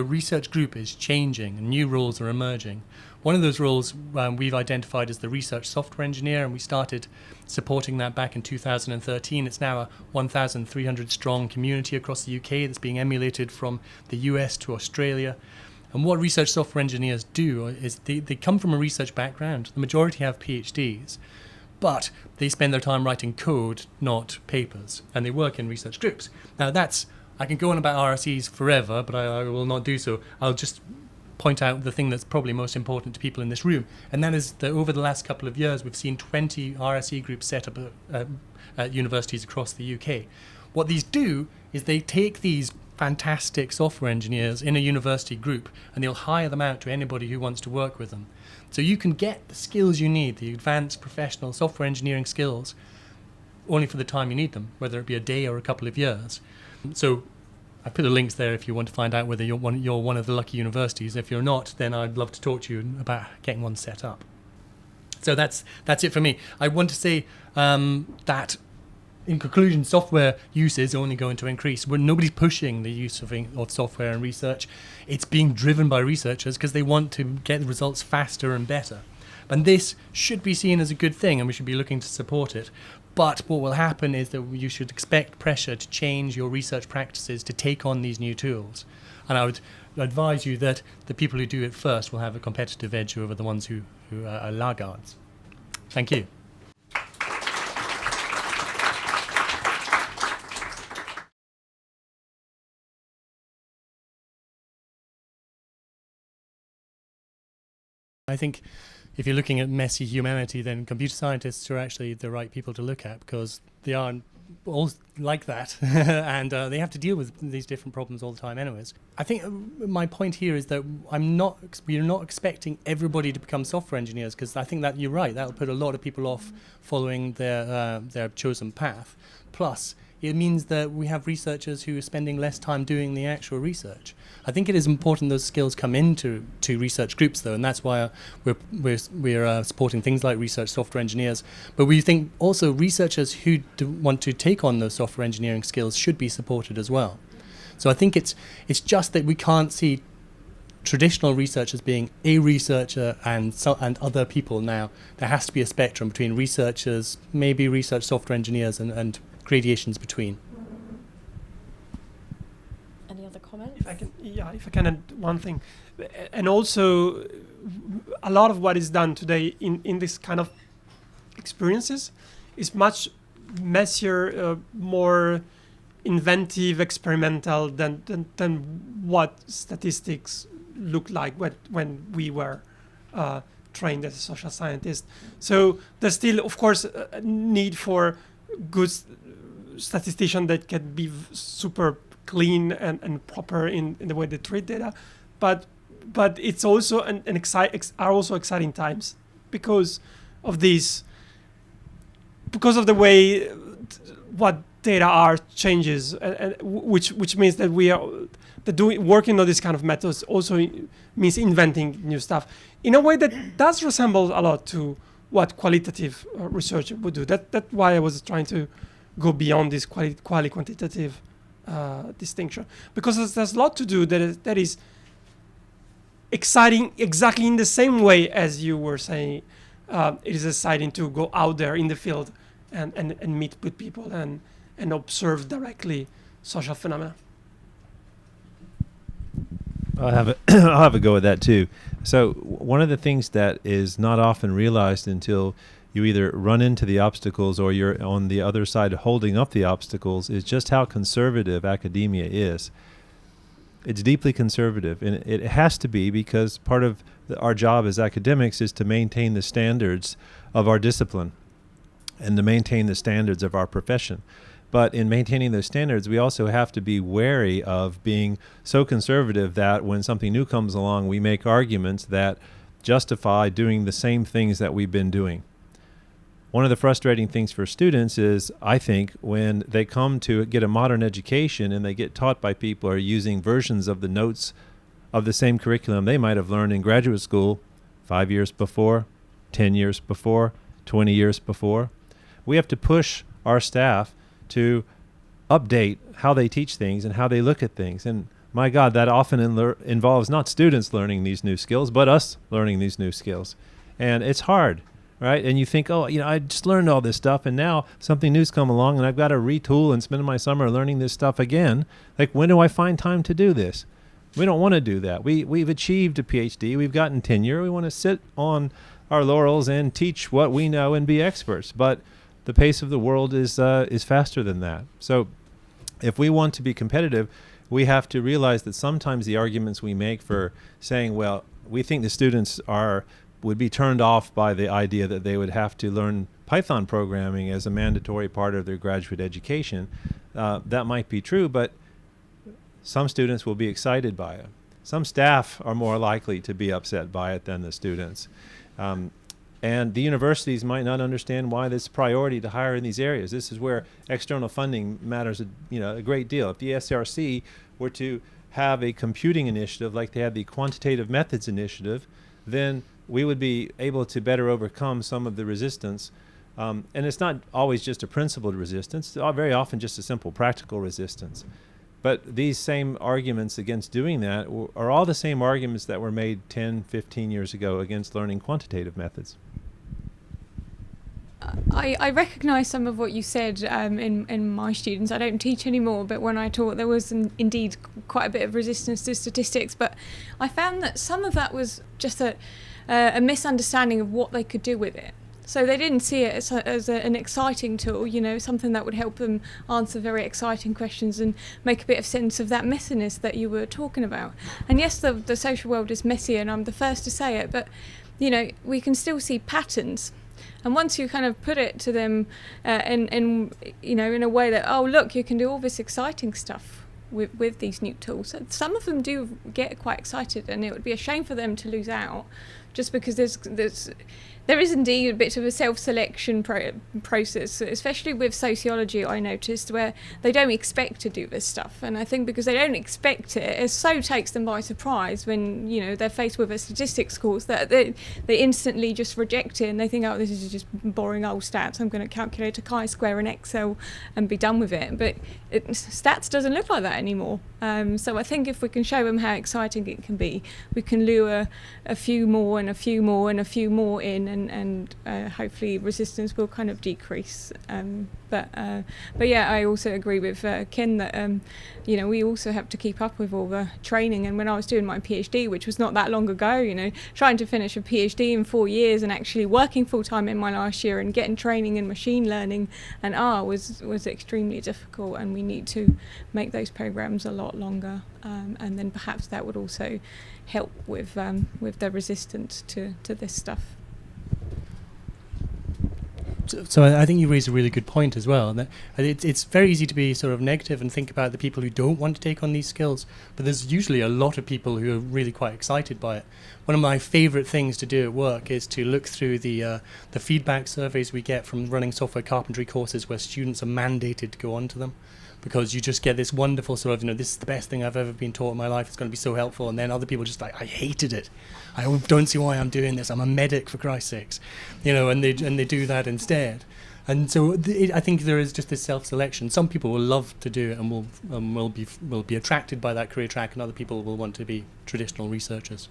research group is changing and new roles are emerging. One of those roles we've identified as the research software engineer, and we started supporting that back in 2013. It's now a 1,300 strong community across the UK that's being emulated from the US to Australia. And what research software engineers do is they come from a research background. The majority have PhDs, but they spend their time writing code, not papers, and they work in research groups. Now I can go on about RSEs forever, but I will not do so. I'll just point out the thing that's probably most important to people in this room, and that is that over the last couple of years we've seen 20 RSE groups set up at universities across the UK. What these do is they take these fantastic software engineers in a university group and they'll hire them out to anybody who wants to work with them. So you can get the skills you need, the advanced professional software engineering skills, only for the time you need them, whether it be a day or a couple of years. So I put the links there if you want to find out whether you're one of the lucky universities. If you're not, then I'd love to talk to you about getting one set up. So that's it for me. I want to say that in conclusion, software use is only going to increase. Nobody's pushing the use of software in research. It's being driven by researchers because they want to get the results faster and better. And this should be seen as a good thing, and we should be looking to support it. But what will happen is that you should expect pressure to change your research practices to take on these new tools. And I would advise you that the people who do it first will have a competitive edge over the ones who are laggards. Thank you. I think if you're looking at messy humanity, then computer scientists are actually the right people to look at, because they are all like that and they have to deal with these different problems all the time anyways. I think my point here is that we're not expecting everybody to become software engineers, because I think that you're right, that'll put a lot of people off following their chosen path. Plus, it means that we have researchers who are spending less time doing the actual research. I think it is important those skills come into research groups, though, and that's why we're supporting things like research software engineers. But we think also researchers who want to take on those software engineering skills should be supported as well. So I think it's just that we can't see traditional research as being a researcher and other people now. There has to be a spectrum between researchers, maybe research software engineers, and gradations between. Any other comments? If I can add one thing. And also, a lot of what is done today in this kind of experiences is much messier, more inventive, experimental than what statistics looked like when we were trained as a social scientist. So there's still, of course, a need for good statistician that can be super clean and proper in the way they treat data, but it's also are also exciting times because of this, because of the way what data are changes, and which means that we are working on this kind of methods also means inventing new stuff in a way that does resemble a lot to what qualitative research would do. That's why I was trying to go beyond this qualitative distinction, because there's a lot to do that is exciting exactly in the same way as you were saying. It is exciting to go out there in the field and meet with people and observe directly social phenomena. I'll have a go at that too. So one of the things that is not often realized until you either run into the obstacles or you're on the other side holding up the obstacles is just how conservative academia is. It's deeply conservative, and it has to be, because part of our job as academics is to maintain the standards of our discipline and to maintain the standards of our profession. But in maintaining those standards, we also have to be wary of being so conservative that when something new comes along, we make arguments that justify doing the same things that we've been doing. One of the frustrating things for students is, I think, when they come to get a modern education and they get taught by people who are using versions of the notes of the same curriculum they might have learned in graduate school 5 years before, 10 years before, 20 years before. We have to push our staff to update how they teach things and how they look at things. And my God, that often involves not students learning these new skills, but us learning these new skills. And it's hard, right? And you think, oh, I just learned all this stuff, and now something new's come along, and I've got to retool and spend my summer learning this stuff again. Like, when do I find time to do this? We don't want to do that. We've achieved a PhD. We've gotten tenure. We want to sit on our laurels and teach what we know and be experts. But the pace of the world is faster than that. So if we want to be competitive, we have to realize that sometimes the arguments we make for saying, well, we think the students would be turned off by the idea that they would have to learn Python programming as a mandatory part of their graduate education. That might be true, but some students will be excited by it. Some staff are more likely to be upset by it than the students. And the universities might not understand why this priority to hire in these areas. This is where external funding matters a great deal. If the ESRC were to have a computing initiative like they had the quantitative methods initiative, then we would be able to better overcome some of the resistance. And it's not always just a principled resistance. It's very often just a simple practical resistance. But these same arguments against doing that are all the same arguments that were made 10, 15 years ago against learning quantitative methods. I recognise some of what you said in my students. I don't teach anymore, but when I taught, there was indeed quite a bit of resistance to statistics. But I found that some of that was just a misunderstanding of what they could do with it. So they didn't see it as an exciting tool, something that would help them answer very exciting questions and make a bit of sense of that messiness that you were talking about. And yes, the social world is messy, and I'm the first to say it, but we can still see patterns. And once you kind of put it to them in a way that, oh, look, you can do all this exciting stuff with these new tools. Some of them do get quite excited, and it would be a shame for them to lose out just because there is indeed a bit of a self-selection process, especially with sociology, I noticed, where they don't expect to do this stuff. And I think because they don't expect it, it so takes them by surprise when, they're faced with a statistics course that they instantly just reject it, and they think, oh, this is just boring old stats. I'm going to calculate a chi-square in Excel and be done with it. But stats doesn't look like that anymore. So I think if we can show them how exciting it can be, we can lure a few more and a few more and a few more in, and hopefully resistance will kind of decrease. But yeah, I also agree with Ken that we also have to keep up with all the training. And when I was doing my PhD, which was not that long ago, trying to finish a PhD in 4 years and actually working full time in my last year and getting training in machine learning and R was extremely difficult. And we need to make those programs a lot longer. And then perhaps that would also help with the resistance to this stuff. So I think you raise a really good point as well. That it's very easy to be sort of negative and think about the people who don't want to take on these skills, but there's usually a lot of people who are really quite excited by it. One of my favourite things to do at work is to look through the feedback surveys we get from running software carpentry courses where students are mandated to go onto them, because you just get this wonderful sort of, this is the best thing I've ever been taught in my life, it's going to be so helpful, and then other people just like, I hated it, I don't see why I'm doing this, I'm a medic for Christ's sakes, and they do that instead. And so I think there is just this self-selection. Some people will love to do it and will be attracted by that career track, and other people will want to be traditional researchers.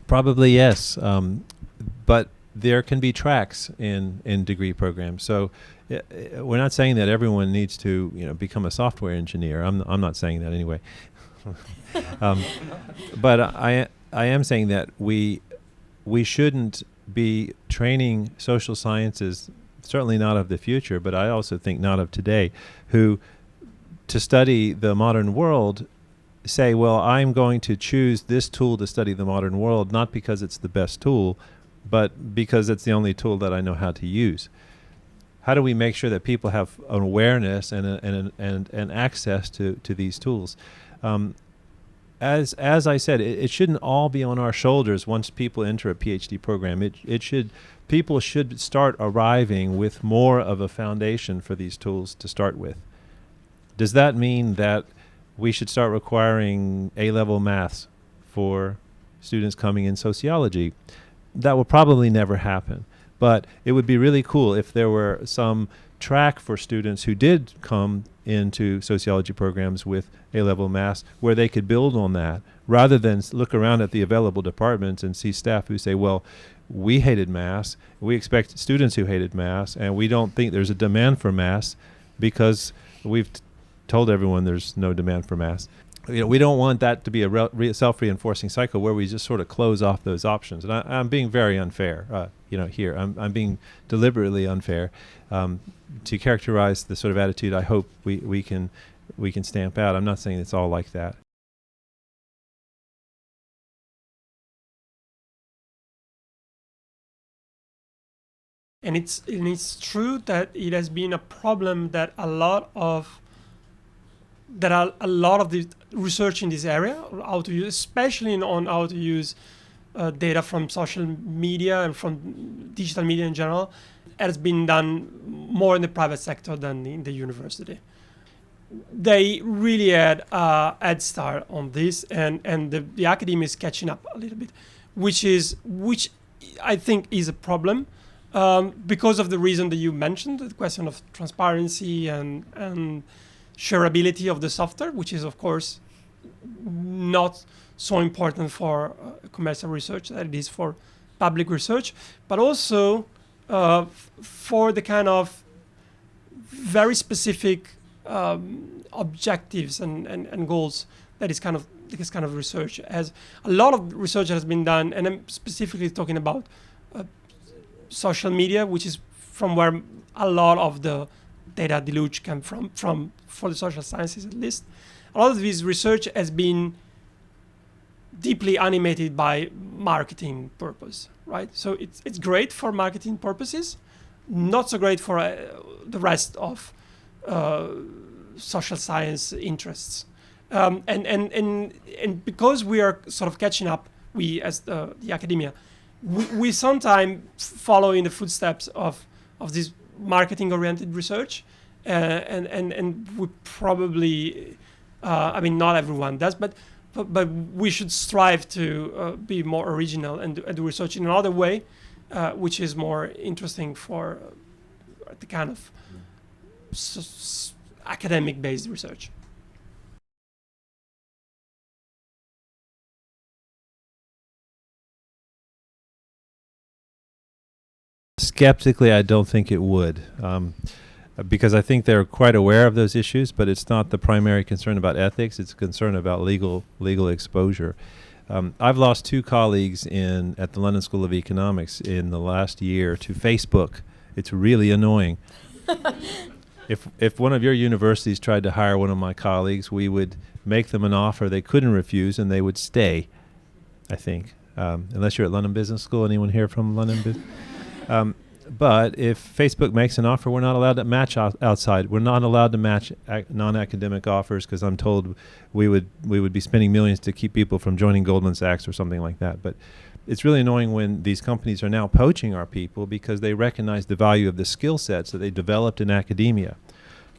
Probably yes, but there can be tracks in degree programs. So we're not saying that everyone needs to become a software engineer. I'm not saying that anyway. But I am saying that we shouldn't be training social sciences, certainly not of the future, but I also think not of today, who to study the modern world say, well, I'm going to choose this tool to study the modern world, not because it's the best tool, but because it's the only tool that I know how to use. How do we make sure that people have an awareness and access to these tools? As I said, it shouldn't all be on our shoulders once people enter a PhD program. People should start arriving with more of a foundation for these tools to start with. Does that mean that we should start requiring A-level maths for students coming in sociology? That will probably never happen. But it would be really cool if there were some track for students who did come into sociology programs with A-level maths where they could build on that, rather than look around at the available departments and see staff who say, well, we hated maths, we expect students who hated maths, and we don't think there's a demand for maths because we've told everyone there's no demand for maths. We don't want that to be a self-reinforcing cycle where we just sort of close off those options. And I'm being very unfair, here. I'm being deliberately unfair to characterize the sort of attitude I hope we can stamp out. I'm not saying it's all like that. And it's true that it has been a problem that a lot of the research in this area, how to use, especially on how to use data from social media and from digital media in general, has been done more in the private sector than in the university. They really had a head start on this, and the academia is catching up a little bit, which I think is a problem because of the reason that you mentioned, the question of transparency and shareability of the software, which is of course not so important for commercial research that it is for public research, but also for the kind of very specific objectives and goals that is kind of this kind of research. As a lot of research has been done, and I'm specifically talking about social media, which is from where a lot of the data deluge came from for the social sciences at least. A lot of this research has been deeply animated by marketing purpose, right? So it's great for marketing purposes, not so great for the rest of social science interests. And because we are sort of catching up, we as the academia, we sometimes follow in the footsteps of this marketing-oriented research, and we probably, not everyone does, but we should strive to be more original and do research in another way, which is more interesting for the kind of academic-based research. Skeptically, I don't think it would, because I think they're quite aware of those issues, but it's not the primary concern about ethics. It's a concern about legal exposure. I've lost 2 colleagues at the London School of Economics in the last year to Facebook. It's really annoying. If one of your universities tried to hire one of my colleagues, we would make them an offer they couldn't refuse, and they would stay, I think. Unless you're at London Business School. Anyone here from London Business? But if Facebook makes an offer, we're not allowed to match outside. We're not allowed to match non-academic offers because I'm told we would be spending millions to keep people from joining Goldman Sachs or something like that. But it's really annoying when these companies are now poaching our people because they recognize the value of the skill sets that they developed in academia.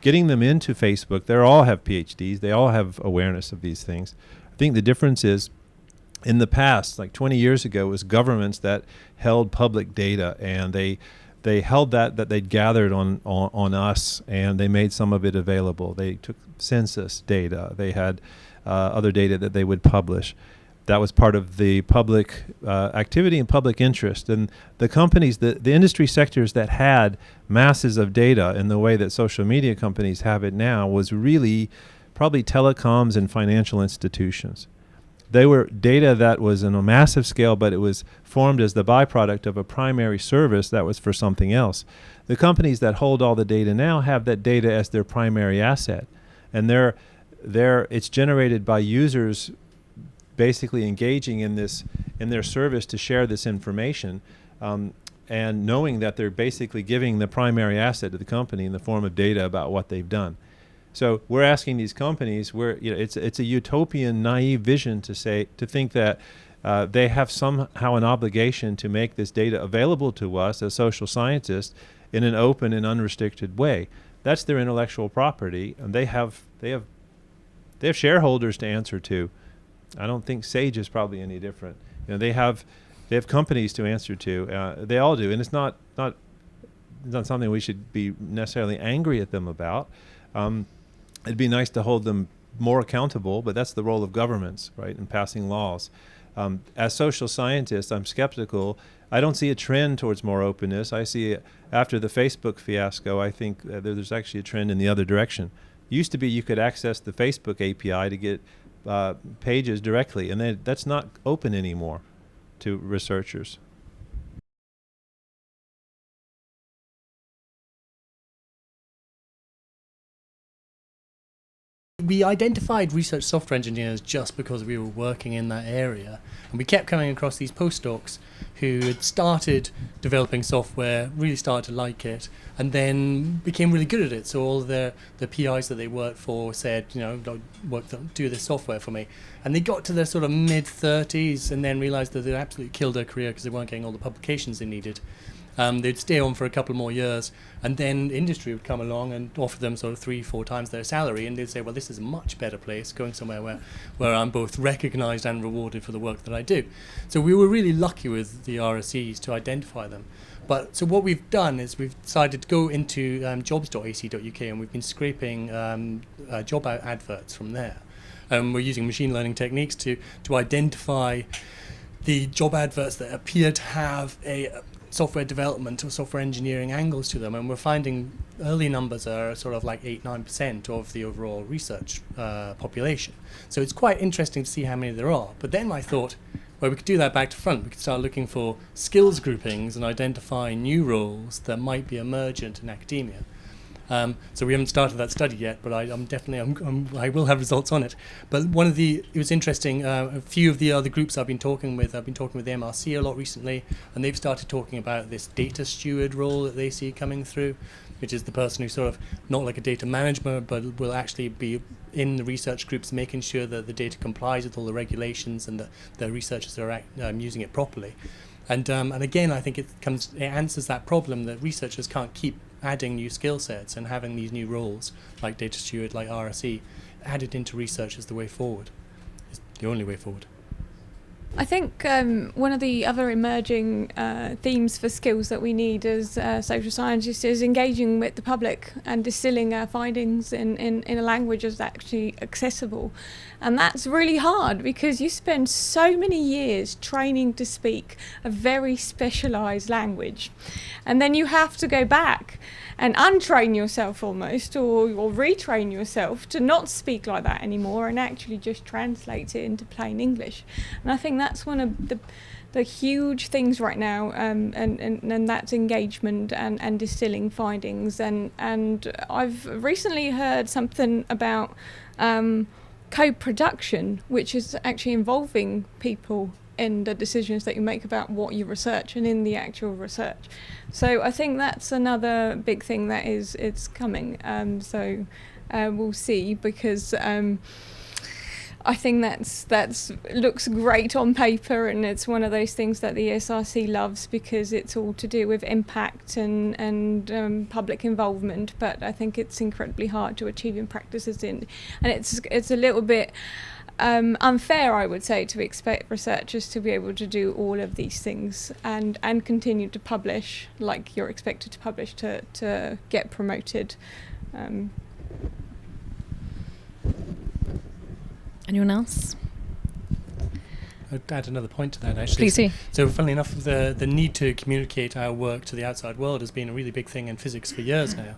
Getting them into Facebook, they all have PhDs. They all have awareness of these things. I think the difference is, in the past, like 20 years ago, it was governments that held public data, and they held that they'd gathered on us, and they made some of it available. They took census data. They had other data that they would publish. That was part of the public activity and public interest. And the companies, the industry sectors that had masses of data in the way that social media companies have it now was really probably telecoms and financial institutions. They were data that was on a massive scale, but it was formed as the byproduct of a primary service that was for something else. The companies that hold all the data now have that data as their primary asset. And it's generated by users basically engaging in their service to share this information, and knowing that they're basically giving the primary asset to the company in the form of data about what they've done. So we're asking these companies, it's a utopian, naive vision to think that they have somehow an obligation to make this data available to us as social scientists in an open and unrestricted way. That's their intellectual property, and they have shareholders to answer to. I don't think Sage is probably any different. They have companies to answer to. They all do, and it's not something we should be necessarily angry at them about. It'd be nice to hold them more accountable, but that's the role of governments, right, in passing laws. As social scientists, I'm skeptical. I don't see a trend towards more openness. I see, after the Facebook fiasco, I think there's actually a trend in the other direction. It used to be you could access the Facebook API to get pages directly, and that's not open anymore to researchers. We identified research software engineers just because we were working in that area, and we kept coming across these postdocs who had started developing software, really started to like it, and then became really good at it. So all the PIs that they worked for said, do this software for me. And they got to their sort of mid-30s and then realized that they'd absolutely killed their career because they weren't getting all the publications they needed. They'd stay on for a couple more years, and then industry would come along and offer them sort of 3-4 times their salary, and they'd say, well, this is a much better place, going somewhere where I'm both recognized and rewarded for the work that I do. So we were really lucky with the RSEs to identify them. But so what we've done is we've decided to go into jobs.ac.uk, and we've been scraping job adverts from there. We're using machine learning techniques to identify the job adverts that appear to have a software development or software engineering angles to them, and we're finding early numbers are sort of like 8-9% of the overall research population. So it's quite interesting to see how many there are. But then I thought, well, we could do that back to front. We could start looking for skills groupings and identify new roles that might be emergent in academia. So we haven't started that study yet, but I will have results on it. But it was interesting, a few of the other groups I've been talking with the MRC a lot recently, and they've started talking about this data steward role that they see coming through, which is the person who's sort of not like a data manager, but will actually be in the research groups making sure that the data complies with all the regulations and that the researchers are using it properly. And again, I think it answers that problem that researchers can't keep adding new skill sets, and having these new roles like data steward, like RSE, added into research is the way forward. It's the only way forward. I think one of the other emerging themes for skills that we need as social scientists is engaging with the public and distilling our findings in a language that's actually accessible. And that's really hard because you spend so many years training to speak a very specialised language. And then you have to go back and untrain yourself almost, or retrain yourself to not speak like that anymore and actually just translate it into plain English. And I think that's one of the huge things right now, and that's engagement and distilling findings. And I've recently heard something about co-production, which is actually involving people in the decisions that you make about what you research and in the actual research. So I think that's another big thing that it's coming. So we'll see, because I think that's looks great on paper, and it's one of those things that the ESRC loves because it's all to do with impact and public involvement. But I think it's incredibly hard to achieve in practices and it's a little bit unfair, I would say, to expect researchers to be able to do all of these things and continue to publish like you're expected to publish to get promoted. Anyone else? I'd add another point to that, actually. Please do. So funnily enough, the need to communicate our work to the outside world has been a really big thing in physics for years now,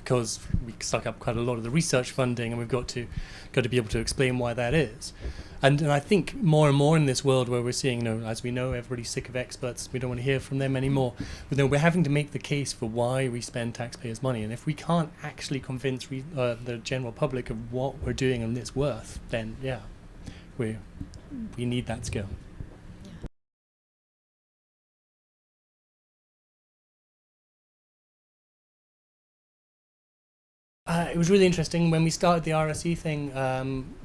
because we suck up quite a lot of the research funding, and we've got to be able to explain why that is. And I think more and more in this world where we're seeing, as we know, everybody's sick of experts, we don't want to hear from them anymore. But then we're having to make the case for why we spend taxpayers' money. And if we can't actually convince the general public of what we're doing and its worth, then we need that skill. It was really interesting when we started the RSE thing.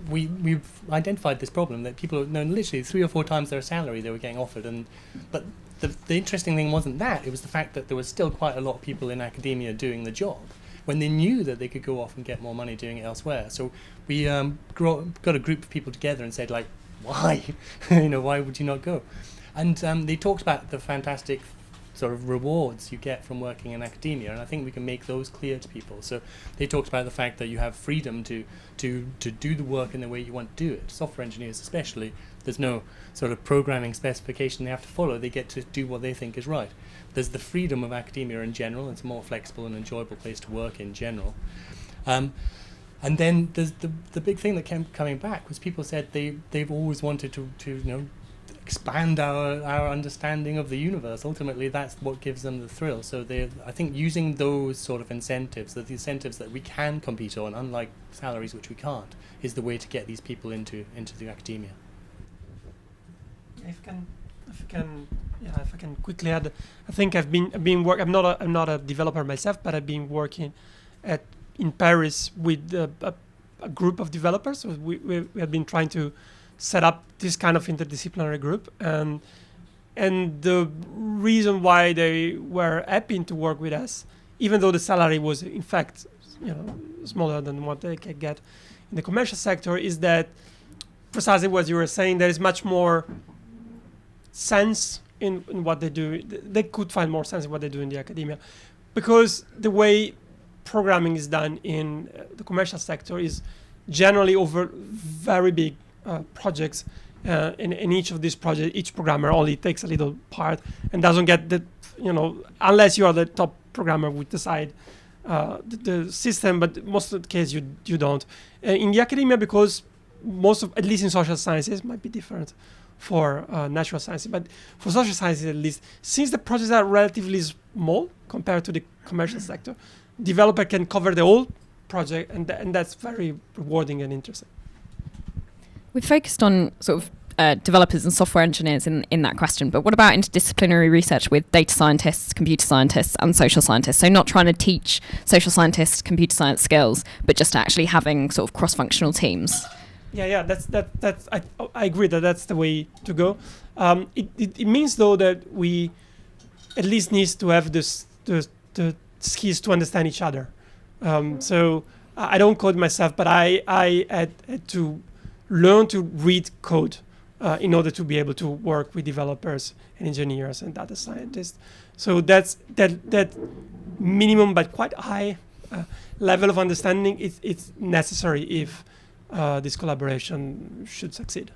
We've identified this problem that people, literally 3 or 4 times their salary they were getting offered, but the interesting thing wasn't that. It was the fact that there was still quite a lot of people in academia doing the job when they knew that they could go off and get more money doing it elsewhere. So we got a group of people together and said, like, why? Why would you not go? And they talked about the fantastic sort of rewards you get from working in academia, and I think we can make those clear to people. So they talked about the fact that you have freedom to do the work in the way you want to do it. Software engineers especially, there's no sort of programming specification they have to follow. They get to do what they think is right. There's the freedom of academia in general. It's a more flexible and enjoyable place to work in general. And then there's the big thing that kept coming back was people said they've always wanted to expand our understanding of the universe. Ultimately, that's what gives them the thrill. So I think using those sort of incentives, the incentives that we can compete on, unlike salaries which we can't, is the way to get these people into the academia. If I can quickly add, I think I'm not a developer myself, but I've been working in Paris with a group of developers. So we have been trying to set up this kind of interdisciplinary group, and the reason why they were happy to work with us, even though the salary was in fact smaller than what they can get in the commercial sector, is that precisely what you were saying, there is much more sense in what they do. They could find more sense in what they do in the academia, because the way programming is done in the commercial sector is generally over very big projects. In each of these projects, each programmer only takes a little part and doesn't get unless you are the top programmer would decide the system, but most of the case you don't. In the academia, because at least in social sciences, might be different for natural sciences, but for social sciences at least, since the projects are relatively small compared to the commercial sector, developer can cover the whole project, and that's very rewarding and interesting. We've focused on sort of developers and software engineers in that question, but what about interdisciplinary research with data scientists, computer scientists, and social scientists? So not trying to teach social scientists computer science skills, but just actually having sort of cross-functional teams. Yeah, that's I agree that's the way to go. It means though that we at least need to have the skills to understand each other. So I don't code myself, but I had to learn to read code in order to be able to work with developers and engineers and data scientists. So that's that minimum but quite high level of understanding. It's necessary if this collaboration should succeed.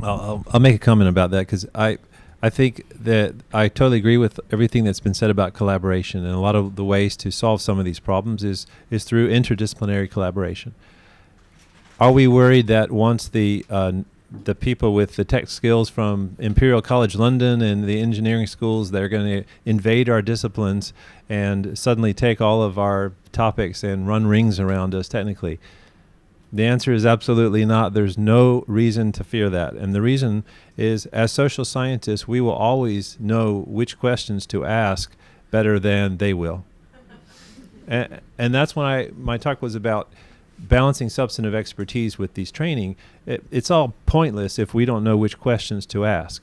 I'll make a comment about that, because I think that I totally agree with everything that's been said about collaboration, and a lot of the ways to solve some of these problems is through interdisciplinary collaboration. Are we worried that once the people with the tech skills from Imperial College London and the engineering schools, they're going to invade our disciplines and suddenly take all of our topics and run rings around us technically? The answer is absolutely not. There's no reason to fear that. And the reason is, as social scientists, we will always know which questions to ask better than they will. And that's why my talk was about balancing substantive expertise with these training. It's all pointless if we don't know which questions to ask.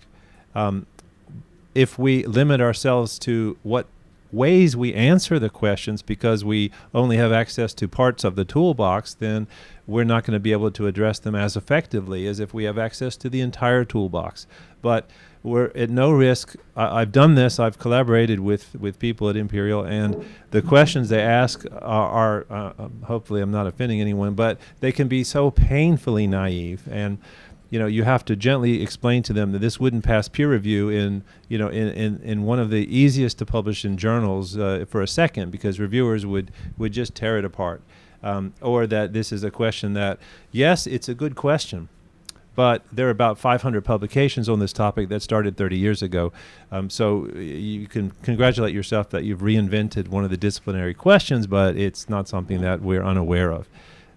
If we limit ourselves to what ways we answer the questions because we only have access to parts of the toolbox, then we're not going to be able to address them as effectively as if we have access to the entire toolbox. But we're at no risk. I've done this. I've collaborated with people at Imperial, and the questions they ask are hopefully I'm not offending anyone, but they can be so painfully naive. And you have to gently explain to them that this wouldn't pass peer review in one of the easiest to publish in journals for a second, because reviewers would just tear it apart. Or that this is a question that, yes, it's a good question, but there are about 500 publications on this topic that started 30 years ago. So you can congratulate yourself that you've reinvented one of the disciplinary questions, but it's not something that we're unaware of.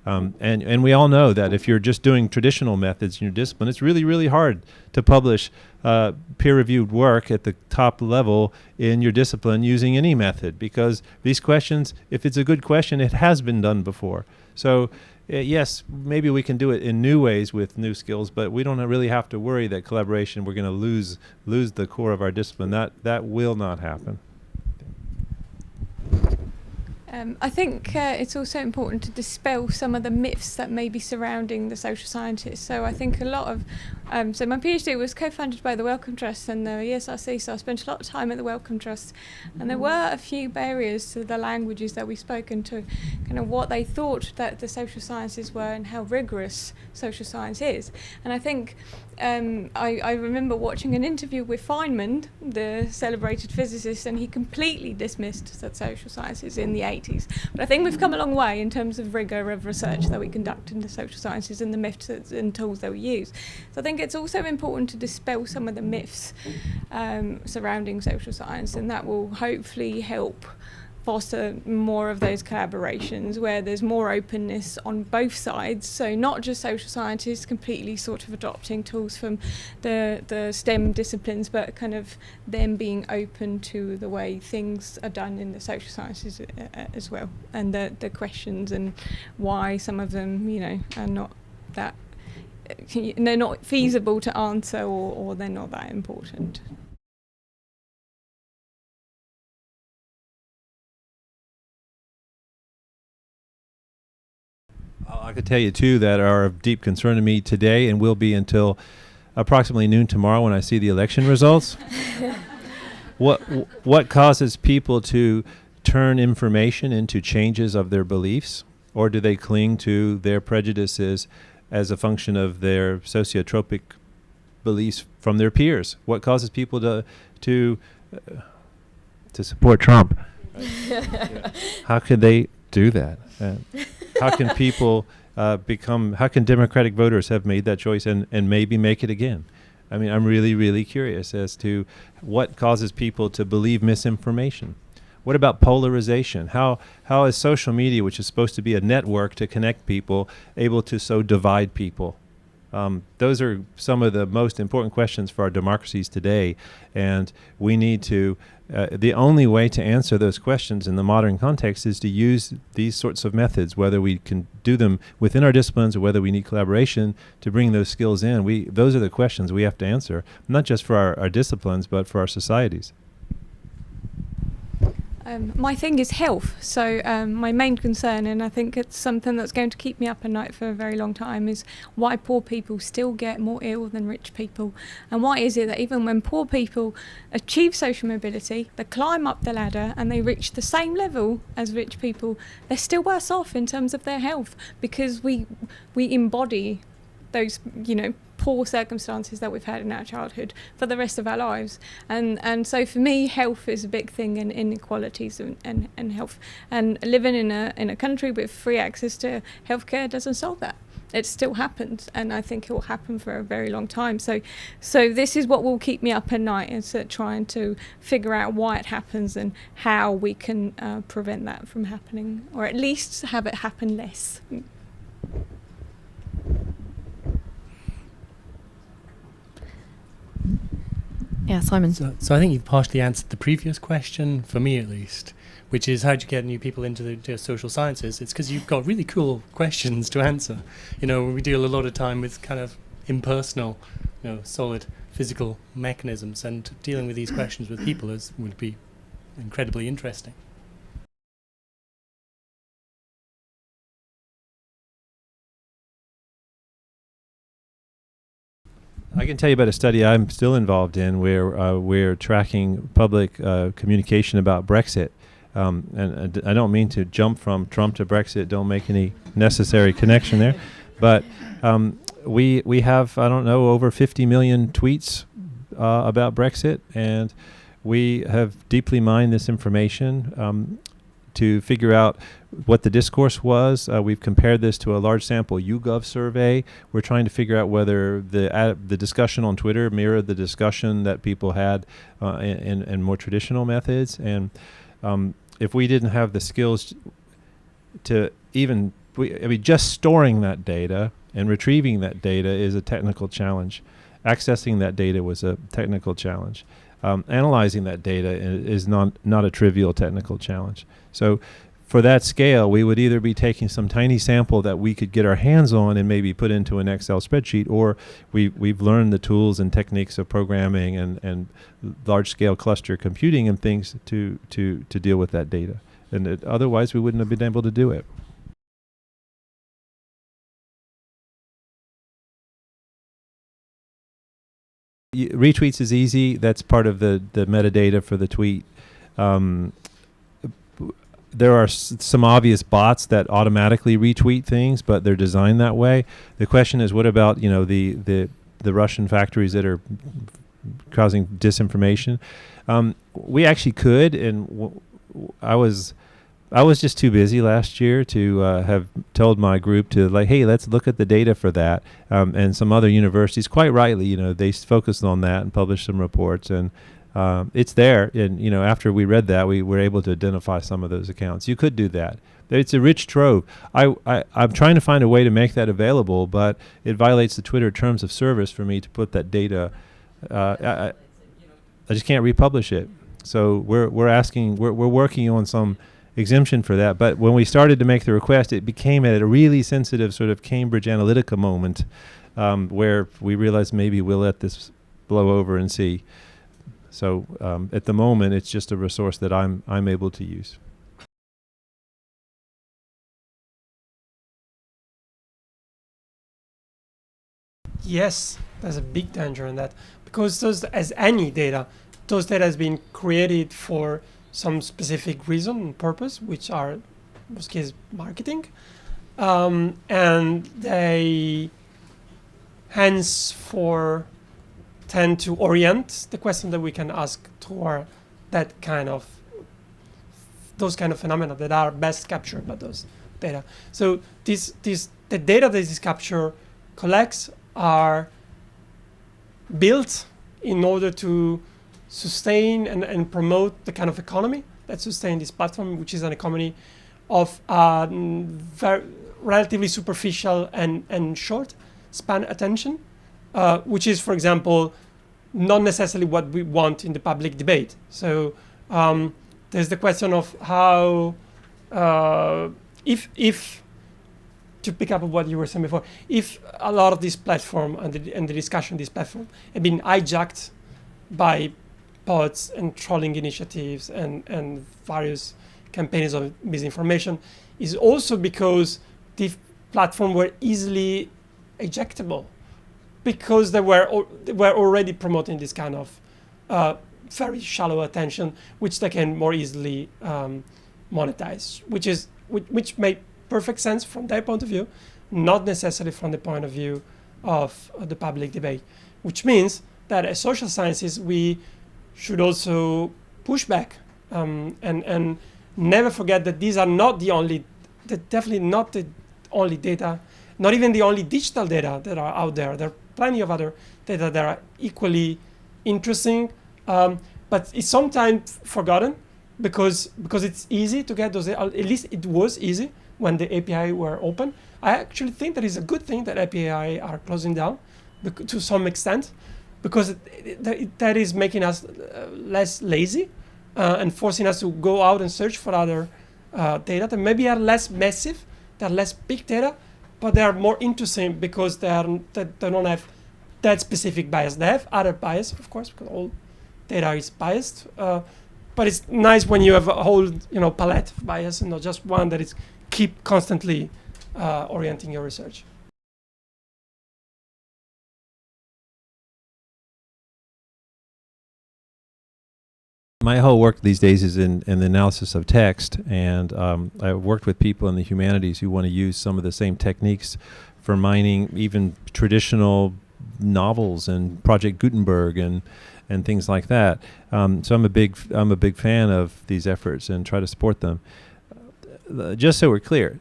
And we all know that if you're just doing traditional methods in your discipline, it's really, really hard to publish peer-reviewed work at the top level in your discipline using any method, because these questions, if it's a good question, it has been done before. So yes, maybe we can do it in new ways with new skills, but we don't really have to worry that collaboration, we're going to lose the core of our discipline. That will not happen. I think it's also important to dispel some of the myths that may be surrounding the social sciences. So I think a lot of, so my PhD was co-funded by the Wellcome Trust and the ESRC, so I spent a lot of time at the Wellcome Trust, and there were a few barriers to the languages that we spoke into, kind of what they thought that the social sciences were and how rigorous social science is. And I think I remember watching an interview with Feynman, the celebrated physicist, and he completely dismissed the social sciences in the 80s. But I think we've come a long way in terms of rigour of research that we conduct in the social sciences and the methods and tools that we use. So I think it's also important to dispel some of the myths surrounding social science, and that will hopefully help foster more of those collaborations where there's more openness on both sides. So not just social scientists completely sort of adopting tools from the STEM disciplines, but kind of them being open to the way things are done in the social sciences as well, and the questions and why some of them, are not that, they're not feasible to answer, or they're not that important. I could tell you two that are of deep concern to me today, and will be until approximately noon tomorrow when I see the election results. What causes people to turn information into changes of their beliefs, or do they cling to their prejudices as a function of their sociotropic beliefs from their peers? What causes people to support Trump? Yeah. How could they do that? How can people how can Democratic voters have made that choice and maybe make it again? I mean, I'm really, really curious as to what causes people to believe misinformation. What about polarization? How is social media, which is supposed to be a network to connect people, able to so divide people? Those are some of the most important questions for our democracies today, and we need to, the only way to answer those questions in the modern context is to use these sorts of methods, whether we can do them within our disciplines or whether we need collaboration to bring those skills in. Those are the questions we have to answer, not just for our disciplines, but for our societies. My thing is health, so my main concern, and I think it's something that's going to keep me up at night for a very long time, is why poor people still get more ill than rich people. And why is it that even when poor people achieve social mobility, they climb up the ladder and they reach the same level as rich people, they're still worse off in terms of their health, because we embody those, poor circumstances that we've had in our childhood for the rest of our lives. And so for me, health is a big thing, and inequalities and health. And living in a country with free access to healthcare doesn't solve that. It still happens, and I think it will happen for a very long time. So this is what will keep me up at night, is trying to figure out why it happens and how we can prevent that from happening, or at least have it happen less. Yeah, Simon. So I think you've partially answered the previous question, for me at least, which is how do you get new people into the social sciences? It's because you've got really cool questions to answer. We deal a lot of time with kind of impersonal, solid physical mechanisms, and dealing with these questions with people would be incredibly interesting. I can tell you about a study I'm still involved in where we're tracking public communication about Brexit. And I don't mean to jump from Trump to Brexit, don't make any necessary connection there. But we have, I don't know, over 50 million tweets about Brexit, and we have deeply mined this information to figure out what the discourse was. We've compared this to a large sample YouGov survey. We're trying to figure out whether the discussion on Twitter mirrored the discussion that people had in more traditional methods. And if we didn't have the skills to even, just storing that data and retrieving that data is a technical challenge. Accessing that data was a technical challenge. Analyzing that data is not a trivial technical challenge. So for that scale, we would either be taking some tiny sample that we could get our hands on and maybe put into an Excel spreadsheet, or we've learned the tools and techniques of programming and large-scale cluster computing and things to deal with that data. And otherwise, we wouldn't have been able to do it. Retweets is easy. That's part of the metadata for the tweet. There are some obvious bots that automatically retweet things, but they're designed that way. The question is, what about the Russian factories that are causing disinformation? We actually could, and I was just too busy last year to have told my group to hey, let's look at the data for that. And some other universities, quite rightly, they focused on that and published some reports, and it's there. And after we read that, we were able to identify some of those accounts. You could do that. It's a rich trove. I'm trying to find a way to make that available, but it violates the Twitter terms of service for me to put that data. I just can't republish it. So we're working on some exemption for that. But when we started to make the request, it became at a really sensitive sort of Cambridge Analytica moment where we realized maybe we'll let this blow over and see. So at the moment, it's just a resource that I'm able to use. Yes, there's a big danger in that, because those data has been created for some specific reason and purpose, which are, in most cases, marketing, and they tend to orient the question that we can ask toward those kind of phenomena that are best captured by those data. So the data that this capture collects are built in order to sustain and promote the kind of economy that sustains this platform, which is an economy of very relatively superficial and short span attention, which is, for example, not necessarily what we want in the public debate. So there's the question of how, if to pick up on what you were saying before, if a lot of this platform and the discussion of this platform have been hijacked by bots and trolling initiatives and various campaigns of misinformation, is also because the platform were easily ejectable, because they were already promoting this kind of very shallow attention, which they can more easily monetize, which made perfect sense from their point of view, not necessarily from the point of view of the public debate. Which means that as social sciences, we should also push back and never forget that these are not definitely not the only data, not even the only digital data that are out there. There are plenty of other data that are equally interesting, but it's sometimes forgotten because it's easy to get those. At least it was easy when the API were open. I actually think that it's a good thing that API are closing down to some extent, because that is making us less lazy and forcing us to go out and search for other data that maybe are less massive, they're less big data, but they are more interesting because they don't have that specific bias. They have other bias, of course, because all data is biased. But it's nice when you have a whole palette of bias and not just one that is keep constantly orienting your research. My whole work these days is in the analysis of text, and I've worked with people in the humanities who want to use some of the same techniques for mining even traditional novels and Project Gutenberg and things like that. So I'm a big fan of these efforts and try to support them. Just so we're clear,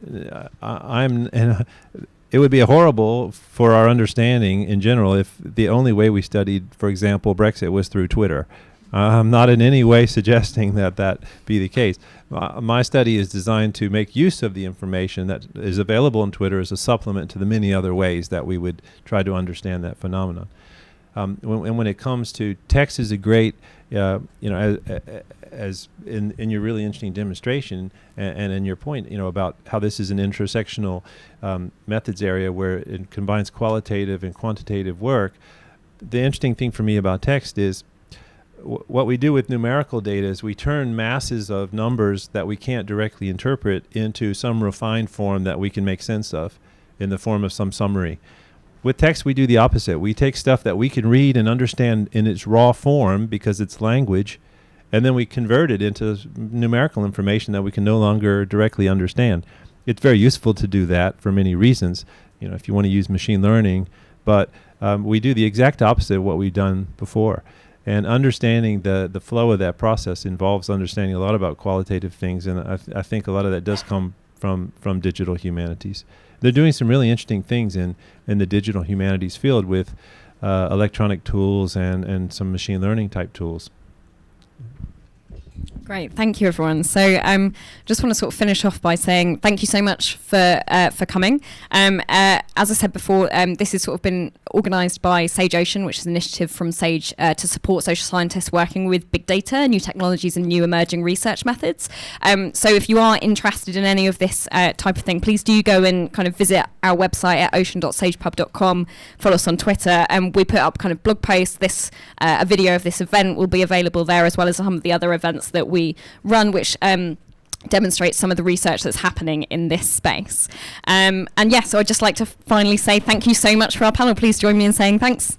it would be horrible for our understanding in general if the only way we studied, for example, Brexit was through Twitter. I'm not in any way suggesting that be the case. My study is designed to make use of the information that is available on Twitter as a supplement to the many other ways that we would try to understand that phenomenon. When it comes to text is a great, as in your really interesting demonstration and in your point, about how this is an intersectional methods area where it combines qualitative and quantitative work. The interesting thing for me about text is what we do with numerical data is we turn masses of numbers that we can't directly interpret into some refined form that we can make sense of in the form of some summary. With text, we do the opposite. We take stuff that we can read and understand in its raw form because it's language, and then we convert it into numerical information that we can no longer directly understand. It's very useful to do that for many reasons, if you want to use machine learning, but we do the exact opposite of what we've done before. And understanding the flow of that process involves understanding a lot about qualitative things, and I think a lot of that does come from digital humanities. They're doing some really interesting things in the digital humanities field with electronic tools and some machine learning type tools. Great, thank you everyone. So just want to sort of finish off by saying thank you so much for coming. As I said before, this has sort of been organised by Sage Ocean, which is an initiative from Sage to support social scientists working with big data, new technologies and new emerging research methods. So if you are interested in any of this type of thing, please do go and kind of visit our website at ocean.sagepub.com, follow us on Twitter, and we put up kind of blog posts. A video of this event will be available there, as well as some of the other events that we run, which demonstrates some of the research that's happening in this space. So I'd just like to finally say thank you so much for our panel. Please join me in saying thanks.